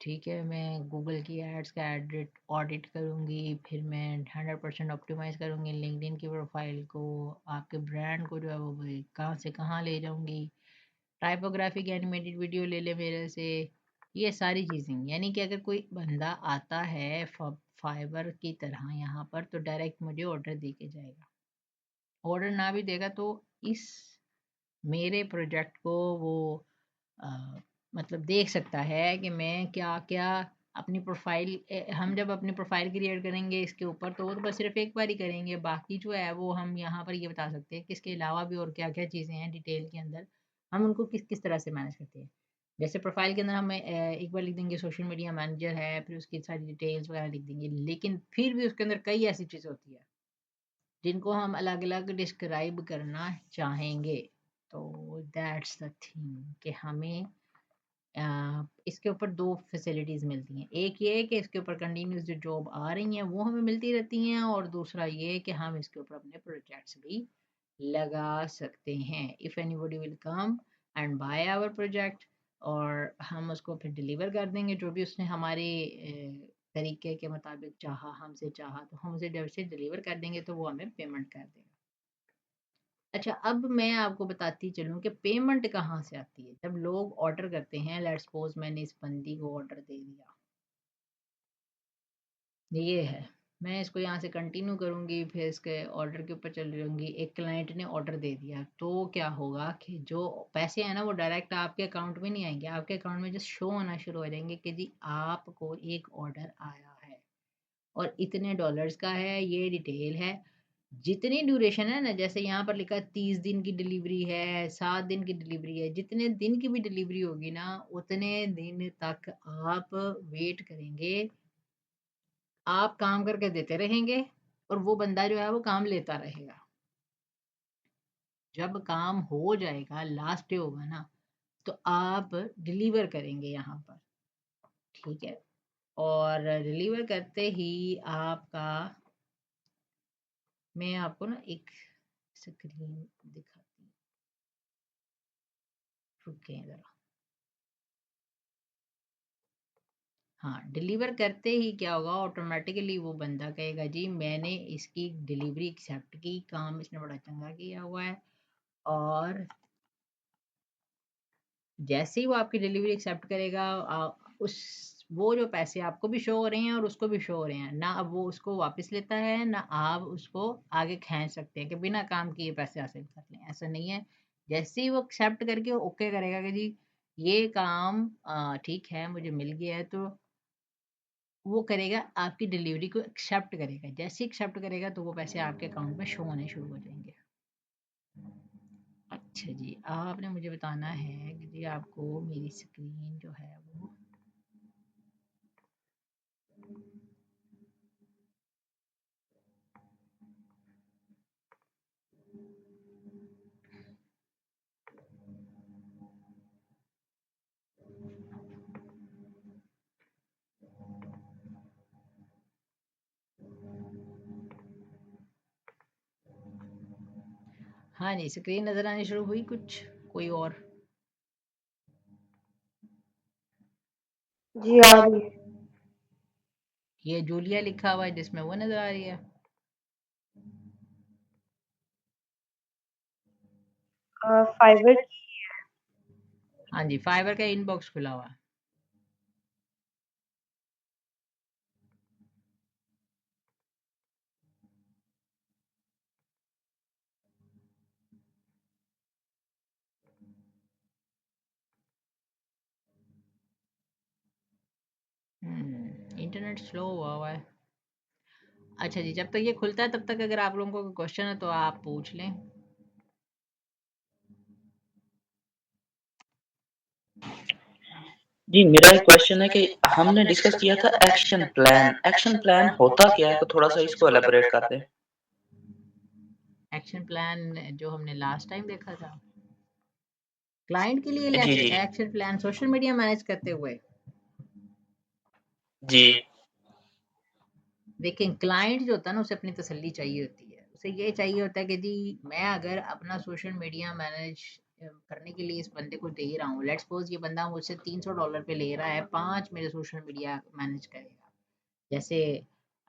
ठीक है, मैं गूगल की एड्स का एडिट ऑडिट करूँगी, फिर मैं 100% ऑप्टिमाइज़ करूँगी लिंक्डइन की प्रोफाइल को, आपके ब्रांड को जो है वो भाई कहाँ से कहाँ ले जाऊँगी, टाइपोग्राफिक एनिमेटेड वीडियो ले ले मेरे से, ये सारी चीज़ें। यानी कि अगर कोई बंदा आता है फाइवर की तरह यहाँ पर तो डायरेक्ट मुझे ऑर्डर दे के जाएगा। ऑर्डर ना भी देगा तो इस मेरे प्रोजेक्ट को वो अ, मतलब देख सकता है कि मैं क्या-क्या अपनी प्रोफ़ाइल हम जब अपनी प्रोफ़ाइल क्रिएट करेंगे इसके ऊपर तो वो तो बस सिर्फ़ एक बार ही करेंगे, बाकी जो है वो हम यहाँ पर ये बता सकते हैं कि इसके अलावा भी और क्या-क्या चीज़ें हैं डिटेल के अंदर, हम उनको किस-किस तरह से मैनेज करते हैं। जैसे प्रोफ़ाइल के अंदर हम एक बार लिख देंगे सोशल मीडिया मैनेजर है, फिर उसकी सारी डिटेल्स वगैरह लिख देंगे, लेकिन फिर भी उसके अंदर कई ऐसी चीज़ें होती हैं, जिनको हम अलग-अलग डिस्क्राइब करना चाहेंगे। तो दैट्स द थिंग कि हमें इसके ऊपर 2 फैसिलिटीज़ मिलती हैं। एक ये है कि इसके ऊपर कंटिन्यूअस जो जॉब आ रही हैं वो हमें मिलती रहती हैं और दूसरा ये कि हम इसके ऊपर अपने प्रोजेक्ट्स भी लगा सकते हैं। If anybody will come and buy our project और हम उसको फिर डिलीवर कर देंगे जो भी उसने हमारे तरीके के मुताबिक चाहा, हमसे चाहा तो हम उसे जब से डिलीवर कर देंगे तो वो हमें पेमेंट कर देगा। अच्छा, अब मैं आपको बताती चलूँ कि पेमेंट कहाँ से आती है। जब लोग ऑर्डर करते हैं, लेट्स सपोज़ मैंने इस बंदी को ऑर्डर दे दिया। ये है, मैं इसको यहाँ से कंटिन्यू करूँगी, फिर इसके ऑर्डर के ऊपर चली जाऊँगी। एक क्लाइंट ने ऑर्डर दे दिया, तो क्या होगा कि जो पैसे हैं ना, वो डायरेक्ट आपके अकाउंट में नहीं आएँगे। आपके अकाउंट में जस्ट शो होना शुरू हो जाएँगे कि जी आपको एक ऑर्डर आया है और इतने डॉलर्स का है, ये डिटेल है। जितनी ड्यूरेशन है ना जैसे यहाँ पर लिखा है 30 दिन की डिलीवरी है, 7 दिन की डिलीवरी है, जितने दिन की भी डिलीवरी होगी ना उतने दिन तक आप वेट करेंगे, आप काम करके देते रहेंगे और वो बंदा जो है वो काम लेता रहेगा। जब काम हो जाएगा लास्ट डे होगा ना तो आप डिलीवर करेंगे यहाँ पर, ठीक है? और डिलीवर करते ही आपका मैं आपको ना एक स्क्रीन दिखाती हूँ, रुकें ज़रा। हाँ, डिलीवर करते ही क्या होगा ऑटोमेटिकली वो बंदा कहेगा जी मैंने इसकी डिलीवरी एक्सेप्ट की, काम इसने बड़ा चंगा किया हुआ है और जैसे ही वो आपकी डिलीवरी एक्सेप्ट करेगा उस वो जो पैसे आपको भी शो हो रहे हैं और उसको भी शो हो रहे हैं, ना अब वो उसको वापस लेता है ना आप उसको आगे खींच सकते हैं कि बिना काम किए पैसे हासिल कर लें, ऐसा नहीं है। जैसे ही वो एक्सेप्ट करके ओके करेगा कि जी ये काम ठीक है मुझे मिल गया है तो वो करेगा आपकी डिलीवरी को एक्सेप्ट करेगा। जैसे ही एक्सेप्ट करेगा तो वो पैसे आपके अकाउंट में शो होने शुरू हो जाएँगे। अच्छा जी, आपने मुझे बताना है कि जी आपको मेरी स्क्रीन जो है वो हाँ जी, स्क्रीन नज़र आनी शुरू हुई कुछ? कोई और? जी आ रही है। ये जूलिया लिखा हुआ है जिसमें वो नज़र आ रही है? फाइवर हाँ जी, फाइवर का इनबॉक्स खुला हुआ है। इंटरनेट स्लो हुआ है। अच्छा जी, जब तक ये खुलता है तब तक अगर आप लोगों को कोई क्वेश्चन है तो आप पूछ लें। जी, मेरा एक क्वेश्चन है कि हमने डिस्कस किया था एक्शन प्लान होता क्या है, तो थोड़ा सा इसको एलाबोरेट कर दें। एक्शन प्लान जो हमने लास्ट टाइम देखा था, क्लाइंट के लिए जी जी action plan social media manage करते हुए। जी देखें, क्लाइंट जो होता है ना, उसे अपनी तसल्ली चाहिए होती है। उसे ये चाहिए होता है कि जी मैं अगर अपना सोशल मीडिया मैनेज करने के लिए इस बंदे को दे रहा हूँ, लेट्स सपोज ये बंदा मुझसे $300 पे ले रहा है, 5 मेरे सोशल मीडिया मैनेज करेगा। जैसे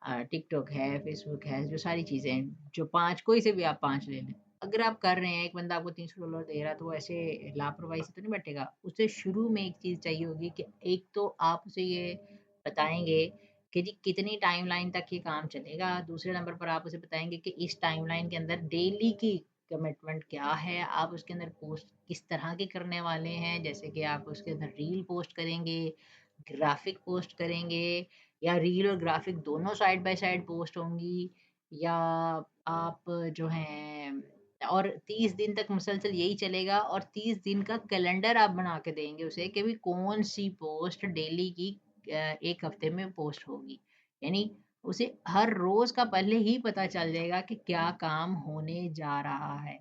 टिकटॉक है, फेसबुक है, जो सारी चीज़ें हैं, जो 5 कोई से भी आप 5 ले लें। अगर आप कर रहे हैं, एक बंदा आपको $300 दे रहा है, तो वो ऐसे लापरवाही से तो नहीं बैठेगा। उसे शुरू में एक चीज़ चाहिए होगी कि एक तो आप उसे ये बताएँगे कि जी कितनी टाइमलाइन तक ये काम चलेगा। दूसरे नंबर पर आप उसे बताएँगे कि इस टाइमलाइन के अंदर डेली की कमिटमेंट क्या है, आप उसके अंदर पोस्ट किस तरह के करने वाले हैं। जैसे कि आप उसके अंदर रील पोस्ट करेंगे, ग्राफ़िक पोस्ट करेंगे, या रील और ग्राफ़िक दोनों साइड बाय साइड पोस्ट होंगी, या आप जो हैं, और 30 दिन तक मुसलसल यही चलेगा, और 30 दिन का कैलेंडर आप बना के देंगे उसे कि भी कौन-सी पोस्ट डेली की 1 हफ्ते में पोस्ट होगी। यानी उसे हर रोज़ का पहले ही पता चल जाएगा कि क्या काम होने जा रहा है।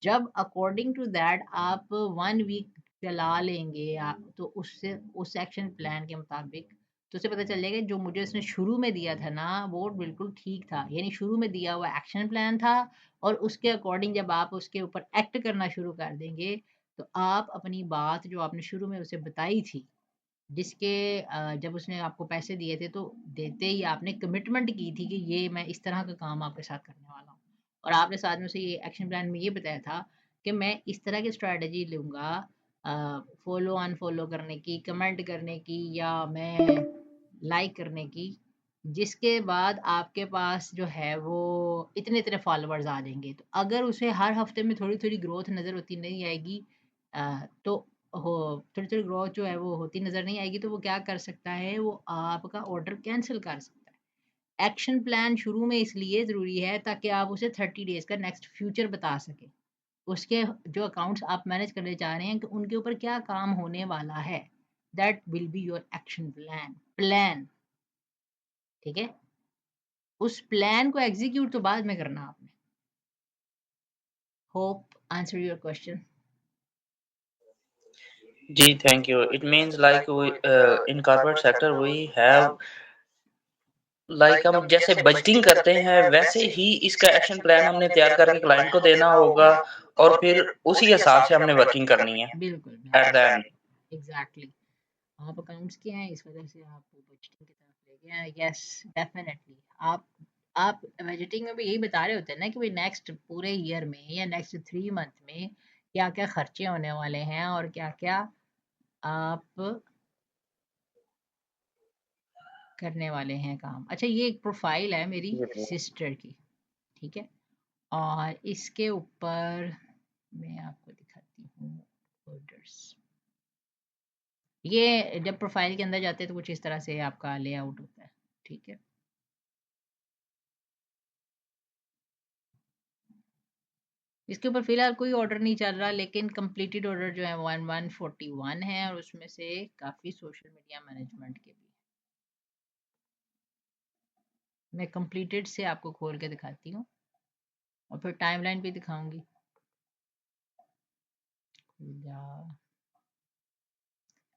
जब अकॉर्डिंग टू दैट आप 1 वीक चला लेंगे आप, तो उससे उस एक्शन प्लान के मुताबिक तो उसे पता चल जाएगा जो मुझे उसने शुरू में दिया था ना, वो बिल्कुल ठीक था। यानी शुरू में दिया हुआ एक्शन प्लान था, और उसके अकॉर्डिंग जब आप उसके ऊपर एक्ट करना शुरू कर देंगे, तो आप अपनी बात जो आपने शुरू में उसे बताई थी, जिसके जब उसने आपको पैसे दिए थे, तो देते ही आपने कमिटमेंट की थी कि ये मैं इस तरह का काम आपके साथ करने वाला हूँ। और आपने साथ में उसे ये एक्शन प्लान में ये बताया था कि मैं इस तरह की स्ट्रैटेजी लूँगा, फॉलो अनफॉलो करने की, कमेंट करने की, या मैं लाइक करने की, जिसके बाद आपके पास जो है वो इतने-इतने फॉलोवर्स आ जाएँगे। तो अगर उसे हर हफ्ते में थोड़ी-थोड़ी ग्रोथ नज़र होती नहीं आएगी, तो हो थोड़ी-थोड़ी ग्रोथ जो है वो होती नज़र नहीं आएगी, तो वो क्या कर सकता है, वो आपका ऑर्डर कैंसल कर सकता है। एक्शन प्लान शुरू में इसलिए ज़रूरी है ताकि आप उसे 30 डेज़ का नेक्स्ट फ्यूचर बता सकें। उसके जो अकाउंट्स आप मैनेज करने जा रहे हैं कि उनके ऊपर क्या काम होने वाला है। That will be your action plan. ठीक है? उस प्लान को एग्ज़ीक्यूट तो बाद में करना आपने। Hope answer your question. जी, thank you. It means like we in corporate sector we have like हम जैसे बजटिंग करते हैं, वैसे ही इसका एक्शन प्लान हमने तैयार करके क्लाइंट को देना होगा, और फिर उसी हिसाब से हमने वर्किंग करनी है बिल्कुल, एट द बिल्कुल। एंड। एग्ज़ैक्टली। आप अकाउंट्स के हैं, इस वजह से आप बजटिंग की तरफ ले गए हैं। Yes, definitely. आप बजटिंग में भी यही बता रहे होते हैं ना कि भाई नेक्स्ट पूरे ईयर में या नेक्स्ट 3 मंथ में क्या-क्या खर्चे होने वाले हैं, और क्या-क्या आप करने वाले हैं काम। अच्छा, ये एक प्रोफाइल है मेरी सिस्टर की, ठीक है? और इसके ऊपर मैं आपको दिखाती हूँ ऑर्डर्स। ये जब प्रोफाइल के अंदर जाते हैं तो कुछ इस तरह से आपका लेआउट होता है, ठीक है? इसके ऊपर फिलहाल कोई ऑर्डर नहीं चल रहा, लेकिन कंप्लीटेड ऑर्डर जो है 1141 है, और उसमें से काफ़ी सोशल मीडिया मैनेजमेंट के भी। मैं कंप्लीटेड से आपको खोल के दिखाती हूँ, और फिर टाइमलाइन भी दिखाऊंगी। या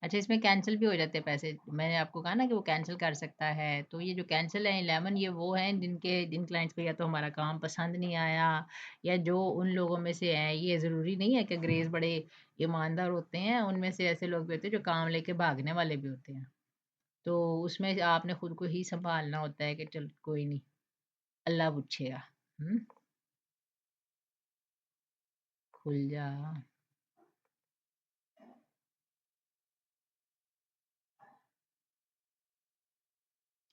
अच्छा, इसमें कैंसिल भी हो जाते हैं पैसे। मैंने आपको कहा ना कि वो कैंसिल कर सकता है। तो ये जो कैंसिल है 11, ये वो हैं जिन क्लाइंट्स को या तो हमारा काम पसंद नहीं आया, या जो उन लोगों में से हैं। ये ज़रूरी नहीं है कि अंग्रेज़ बड़े ईमानदार होते हैं, उनमें से ऐसे लोग भी होते हैं जो काम लेके भागने वाले भी होते हैं। तो उसमें आपने खुद को ही संभालना होता है कि चल कोई नहीं, अल्लाह पूछेगा। खुल जा।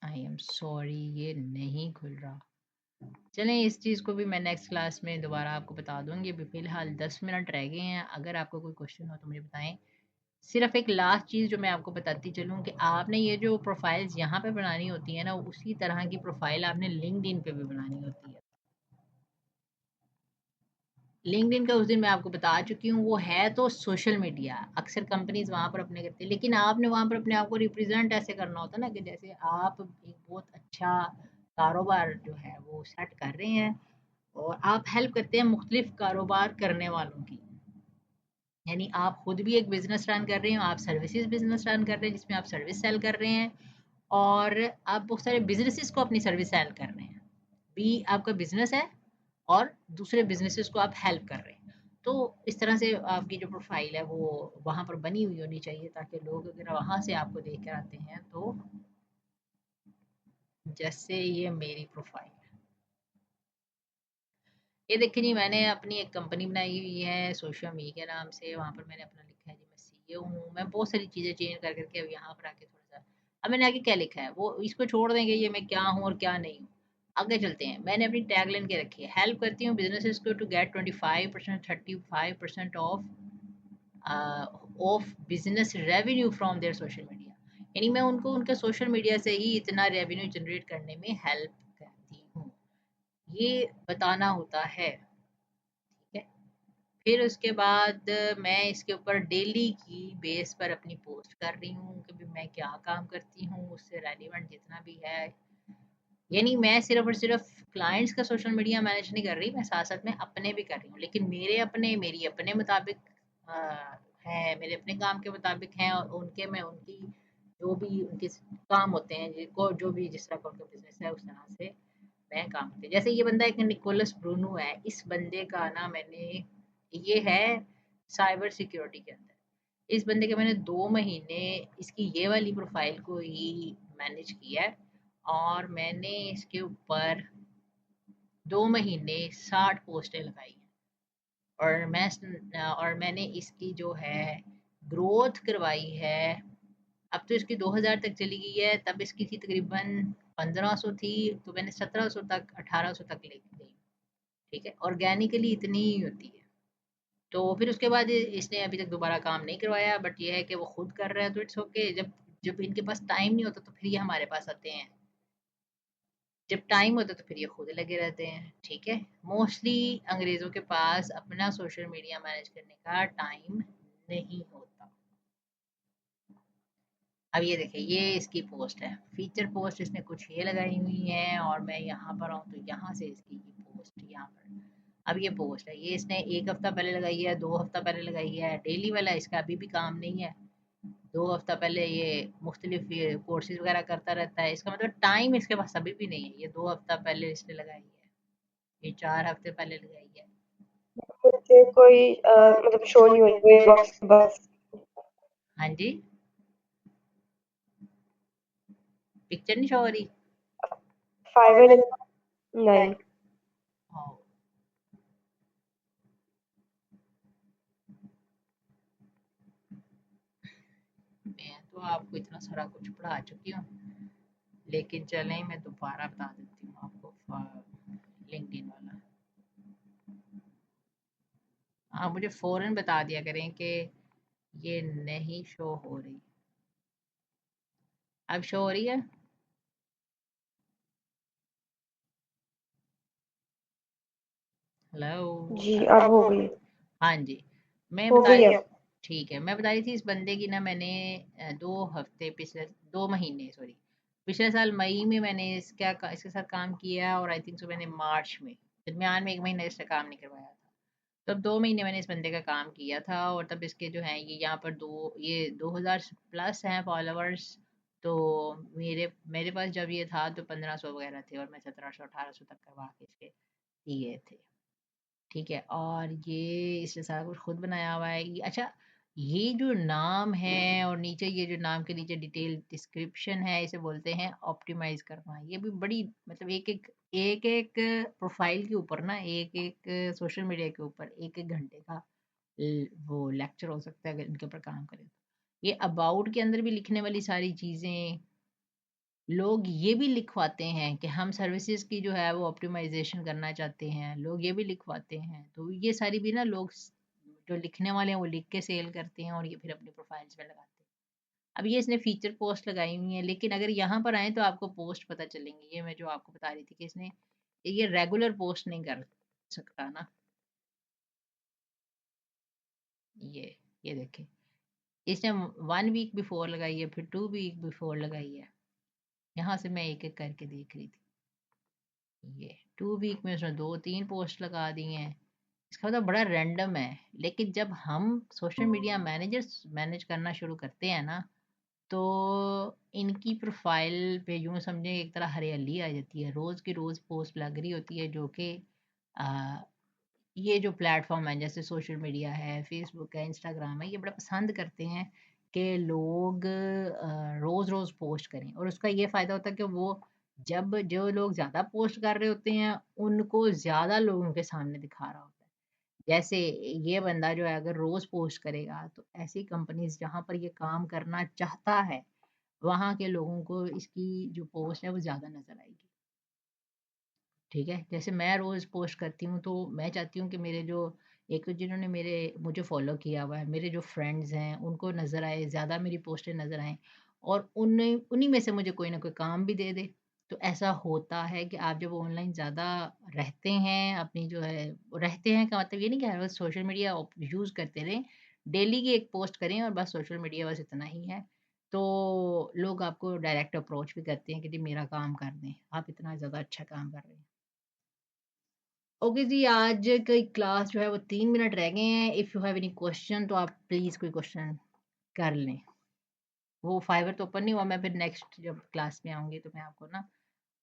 आई एम सॉरी, ये नहीं खुल रहा। चलें, इस चीज़ को भी मैं नेक्स्ट क्लास में दोबारा आपको बता दूंगी। अभी फ़िलहाल 10 मिनट रह गए हैं। अगर आपको कोई क्वेश्चन हो तो मुझे बताएं। सिर्फ एक लास्ट चीज़ जो मैं आपको बताती चलूँ कि आपने ये जो प्रोफाइल्स यहाँ पे बनानी होती है ना, उसी तरह की प्रोफाइल आपने लिंक्डइन पे भी बनानी होती है। लिंक्डइन का उस दिन मैं आपको बता चुकी हूँ, वो है तो सोशल मीडिया। अक्सर कंपनीज वहाँ पर अपने करती है, लेकिन आपने वहाँ पर अपने आप को रिप्रेजेंट ऐसे करना होता है ना, कि जैसे आप एक बहुत अच्छा कारोबार जो है वो सेट कर रहे हैं और आप हेल्प करते हैं मुख्तलिफ कारोबार करने वालों की। यानी आप खुद भी एक बिजनेस रन कर रहे हैं, आप सर्विसेज बिजनेस रन कर रहे हैं जिसमें आप सर्विस सेल कर रहे हैं, और आप बहुत सारे बिजनेसेस को अपनी सर्विस सेल कर रहे हैं। भी आपका बिजनेस है और दूसरे बिजनेसेस को आप हेल्प कर रहे हैं। तो इस तरह से आपकी जो प्रोफाइल है वो वहाँ पर बनी हुई होनी चाहिए, ताकि लोग अगर वहाँ से आपको देख कर आते हैं तो जैसे ये मेरी प्रोफाइल है, ये देखिए जी, मैंने अपनी एक कंपनी बनाई हुई है सोशल मी के नाम से। वहाँ पर मैंने अपना लिखा है जी, मैं सीईओ हूँ। मैं बहुत सारी चीज़ें चेंज कर करके अब यहाँ पर आके थोड़ा सा, अब मैंने आगे क्या लिखा है वो इसको छोड़ देंगे, ये मैं क्या हूँ और क्या नहीं हूँ। आगे चलते हैं। मैंने अपनी टैगलाइन के रखी है, हेल्प करती हूँ बिजनेसेस को to get 25% 35% of business revenue from their social media. यानी मैं उनको उनके सोशल मीडिया से ही इतना रेवेन्यू जनरेट करने में हेल्प करती हूँ, ये बताना होता है। ठीक है, फिर उसके बाद मैं इसके ऊपर डेली की बेस पर अपनी पोस्ट कर रही हूँ कि भी मैं क्या काम करती हूँ, उससे रेलिवेंट जितना भी है। यानी मैं सिर्फ और सिर्फ क्लाइंट्स का सोशल मीडिया मैनेज नहीं कर रही, मैं साथ साथ में अपने भी कर रही हूँ, लेकिन मेरी अपने मुताबिक है, मेरे अपने काम के मुताबिक हैं, और उनके मैं उनकी जो भी उनके काम होते हैं, जिनको जो भी जिस तरह का उनका बिजनेस है उस तरह से मैं काम करती हूँ। जैसे ये बंदा एक निकोलस ब्रूनो है, इस बंदे का ना मैंने, ये है साइबर सिक्योरिटी के अंदर। इस बंदे के मैंने 2 महीने इसकी ये वाली प्रोफाइल को ही मैनेज किया है, और मैंने इसके ऊपर 2 महीने 60 पोस्टें लगाई हैं, और मैंने इसकी जो है ग्रोथ करवाई है। अब तो इसकी 2000 तक चली गई है, तब इसकी थी तकरीबन 1500 थी, तो मैंने 1700 तक 1800 तक लेके गई। ठीक है, ऑर्गेनिकली इतनी ही होती है। तो फिर उसके बाद इसने अभी तक दोबारा काम नहीं करवाया, बट ये है कि वो खुद कर रहा है, तो इट्स ओके। जब जब इनके पास टाइम नहीं होता तो फिर ये हमारे पास आते हैं, जब टाइम होता है तो फिर ये खुद लगे रहते हैं। ठीक है, मोस्टली अंग्रेज़ों के पास अपना सोशल मीडिया मैनेज करने का टाइम नहीं होता। अब ये देखिए, ये इसकी पोस्ट है, फीचर पोस्ट इसने कुछ ये लगाई हुई है, और मैं यहाँ पर आऊँ तो यहाँ से इसकी ये पोस्ट यहाँ पर, अब ये पोस्ट है, ये इसने 1 हफ्ता पहले लगाई है, 2 हफ्ता पहले लगाई है। डेली वाला इसका अभी भी काम नहीं है। 2 हफ्ता पहले ये मुख्तलिफ कोर्सेज वगैरह करता रहता है, इसका मतलब टाइम इसके पास अभी भी नहीं है। ये 2 हफ्ता पहले इसने लगाई है, ये 4 हफ्ते पहले लगाई है। मुझे कोई मतलब शो नहीं हुई मेरे बॉक्स के पास। हाँ जी, पिक्चर नहीं शो हो रही। 5 and 9। हाँ, मैं तो आपको इतना सारा कुछ पढ़ा चुकी हूँ, लेकिन चलें मैं दोबारा बता देती हूँ आपको लिंक्डइन वाला। हाँ, मुझे फ़ौरन बता दिया करें कि ये नहीं शो हो रही। अब शो हो रही है? हेलो? जी अब हो गई। हाँ जी, मैं हो बता गई रही, अब। ठीक है, मैं बता रही थी इस बंदे की ना, मैंने 2 हफ्ते पिछले 2 महीने सॉरी, पिछले साल मई में मैंने इसके साथ काम किया, और आई थिंक सो मैंने मार्च में, दरमियान में 1 महीना इससे काम नहीं करवाया था। तब 2 महीने मैंने इस बंदे का काम किया था, और तब इसके जो हैं ये यहाँ पर 2000 प्लस हैं फॉलोअर्स। तो मेरे पास जब ये था तो 1500 वगैरह थे, और मैं 1700 1800 तक करवा के इसके दिए थे। ठीक है, और ये इसने सारा कुछ खुद बनाया हुआ है। अच्छा, ये जो नाम है और नीचे ये जो नाम के नीचे डिटेल डिस्क्रिप्शन है, इसे बोलते हैं ऑप्टिमाइज करना। ये भी बड़ी मतलब एक प्रोफाइल के ऊपर ना, एक सोशल मीडिया के ऊपर एक एक घंटे का वो लेक्चर हो सकता है अगर इनके ऊपर काम करें तो। ये अबाउट के अंदर भी लिखने वाली सारी चीज़ें, लोग ये भी लिखवाते हैं कि हम सर्विसेज की जो है वो ऑप्टिमाइजेशन करना चाहते हैं, लोग ये भी लिखवाते हैं। तो ये सारी भी ना लोग जो लिखने वाले हैं वो लिख के सेल करते हैं और ये फिर अपनी प्रोफाइल्स में लगाते हैं। अब ये इसने फीचर पोस्ट लगाई हुई है, लेकिन अगर यहाँ पर आए तो आपको पोस्ट पता चलेंगी। ये मैं जो आपको बता रही थी कि इसने ये रेगुलर पोस्ट नहीं कर सकता ना। ये ये देखें, इसने 1 वीक बिफोर लगाई है, फिर 2 वीक बिफोर लगाई है। यहाँ से मैं एक एक करके देख रही थी। ये 2 वीक में उसने 2-3 पोस्ट लगा दी हैं। इसका मतलब बड़ा रैंडम है। लेकिन जब हम सोशल मीडिया मैनेजर्स मैनेज करना शुरू करते हैं ना, तो इनकी प्रोफाइल पे यूँ समझें एक तरह हरियाली आ जाती है। रोज़ की रोज़ पोस्ट लग रही होती है, जो कि ये जो प्लेटफॉर्म है जैसे सोशल मीडिया है, फेसबुक है, इंस्टाग्राम है, ये बड़ा पसंद करते हैं कि लोग रोज़ रोज़ पोस्ट करें। और उसका ये फ़ायदा होता है कि वो जब जो लोग ज़्यादा पोस्ट कर रहे होते हैं उनको ज़्यादा लोगों के सामने दिखा रहा होता है। जैसे ये बंदा जो है अगर रोज़ पोस्ट करेगा तो ऐसी कंपनीज जहाँ पर ये काम करना चाहता है वहाँ के लोगों को इसकी जो पोस्ट है वो ज़्यादा नज़र आएगी। ठीक है, जैसे मैं रोज़ पोस्ट करती हूँ तो मैं चाहती हूँ कि मेरे जो एक तो जिन्होंने मेरे मुझे फॉलो किया हुआ है, मेरे जो फ्रेंड्स हैं उनको नज़र आए, ज़्यादा मेरी पोस्टें नज़र आएँ और उन्हें उन्हीं में से मुझे कोई ना कोई काम भी दे दे। तो ऐसा होता है कि आप जब ऑनलाइन ज़्यादा रहते हैं, अपनी जो है रहते हैं का मतलब ये नहीं कि हर वक़्त सोशल मीडिया यूज़ करते रहें। डेली की एक पोस्ट करें और बस सोशल मीडिया बस इतना ही है। तो लोग आपको डायरेक्ट अप्रोच भी करते हैं कि जी मेरा काम कर दें, आप इतना ज़्यादा अच्छा काम कर रहे हैं। ओके जी, आज की क्लास जो है वो 3 मिनट रह गए हैं। If you have any question तो आप प्लीज़ कोई क्वेश्चन कर लें। वो फाइवर तो ओपन नहीं हुआ, मैं फिर नेक्स्ट जब क्लास में आऊँगी तो मैं आपको ना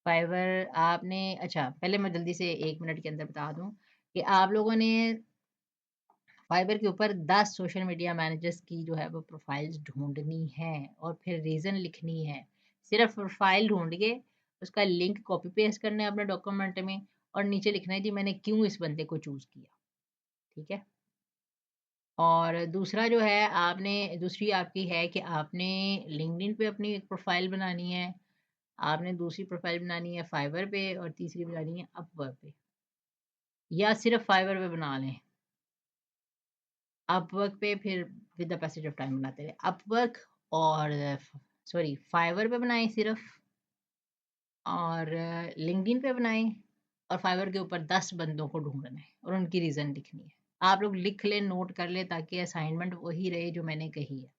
फाइवर आपने अच्छा पहले मैं जल्दी से 1 मिनट के अंदर बता दूँ कि आप लोगों ने फाइवर के ऊपर 10 सोशल मीडिया मैनेजर्स की जो है वो प्रोफाइल्स ढूंढनी है और फिर रीज़न लिखनी है। सिर्फ प्रोफाइल ढूंढ के उसका लिंक कॉपी पेस्ट करना है अपने डॉक्यूमेंट में और नीचे लिखना है जी मैंने क्यों इस बंदे को चूज़ किया। ठीक है। और दूसरा जो है आपने दूसरी आपकी है कि आपने लिंक्डइन पे अपनी एक प्रोफाइल बनानी है, आपने दूसरी प्रोफाइल बनानी है फाइवर पे और तीसरी बनानी है अपवर्क पे, या सिर्फ फाइवर पे बना लें। अपवर्क पे फिर with the passage of time बनाते रहे। अपवर्क और सॉरी फाइवर पे बनाएं सिर्फ, और लिंक्डइन पे बनाएं और फाइवर के ऊपर 10 बंदों को ढूंढना है और उनकी रीज़न लिखनी है। आप लोग लिख लें, नोट कर लें ताकि असाइनमेंट वही रहे जो मैंने कही है।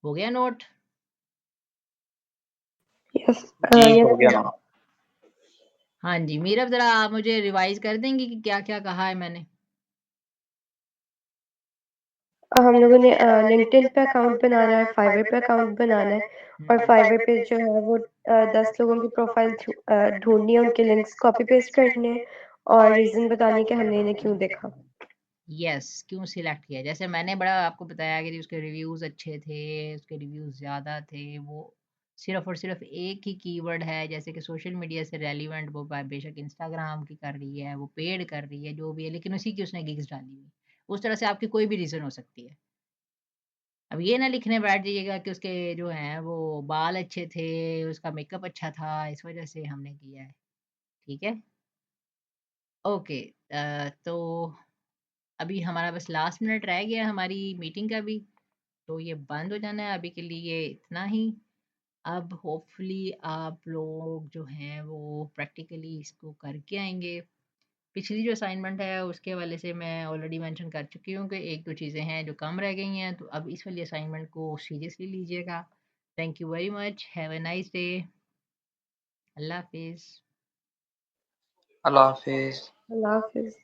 हो गया नोट? Yes, जी yes, हो गया sir. ना। हाँ जी, मीरा ज़रा आप मुझे रिवाइज़ कर देंगी कि क्या-क्या कहा है मैंने? हम लोगों ने लिंक्डइन पे अकाउंट बनाना है, फाइवर पे अकाउंट बनाना है और फाइवर पे जो है वो 10 लोगों की प्रोफाइल ढूंढनी है, उनके लिंक्स कॉपी पेस्ट करने हैं और रीज़न बतानी कि हमने इन्हें क्यों देखा। यस, क्यों सिलेक्ट किया? जैसे मैंने बड़ा आपको बताया कि जी उसके रिव्यूज़ अच्छे थे, उसके रिव्यूज़ ज़्यादा थे, वो सिर्फ़ और सिर्फ़ एक ही कीवर्ड है, जैसे कि सोशल मीडिया से रेलेवेंट वो बेशक इंस्टाग्राम की कर रही है, वो पेड कर रही है, जो भी है, लेकिन उसी की उसने गिग्स डाली हुई। उस तरह से आपकी कोई भी रीज़न हो सकती है। अब ये ना लिखने बैठ जाइएगा कि उसके जो हैं वो बाल अच्छे थे, उसका मेकअप अच्छा था, इस वज़ह से हमने किया है। ठीक है? ओके। तो अभी हमारा बस लास्ट मिनट रह गया है हमारी मीटिंग का भी, तो ये बंद हो जाना है अभी के लिए इतना ही। अब होपफुली आप लोग जो हैं वो प्रैक्टिकली इसको करके आएंगे। पिछली जो असाइनमेंट है उसके हवाले से मैं ऑलरेडी मेंशन कर चुकी हूँ कि एक दो चीज़ें हैं जो कम रह गई हैं, तो अब इस वाली असाइनमेंट को सीरियसली लीजिएगा। Thank you very much, have a nice day. अल्लाह हाफिज़। अल्लाह हाफिज। अल्लाह हाफिज़।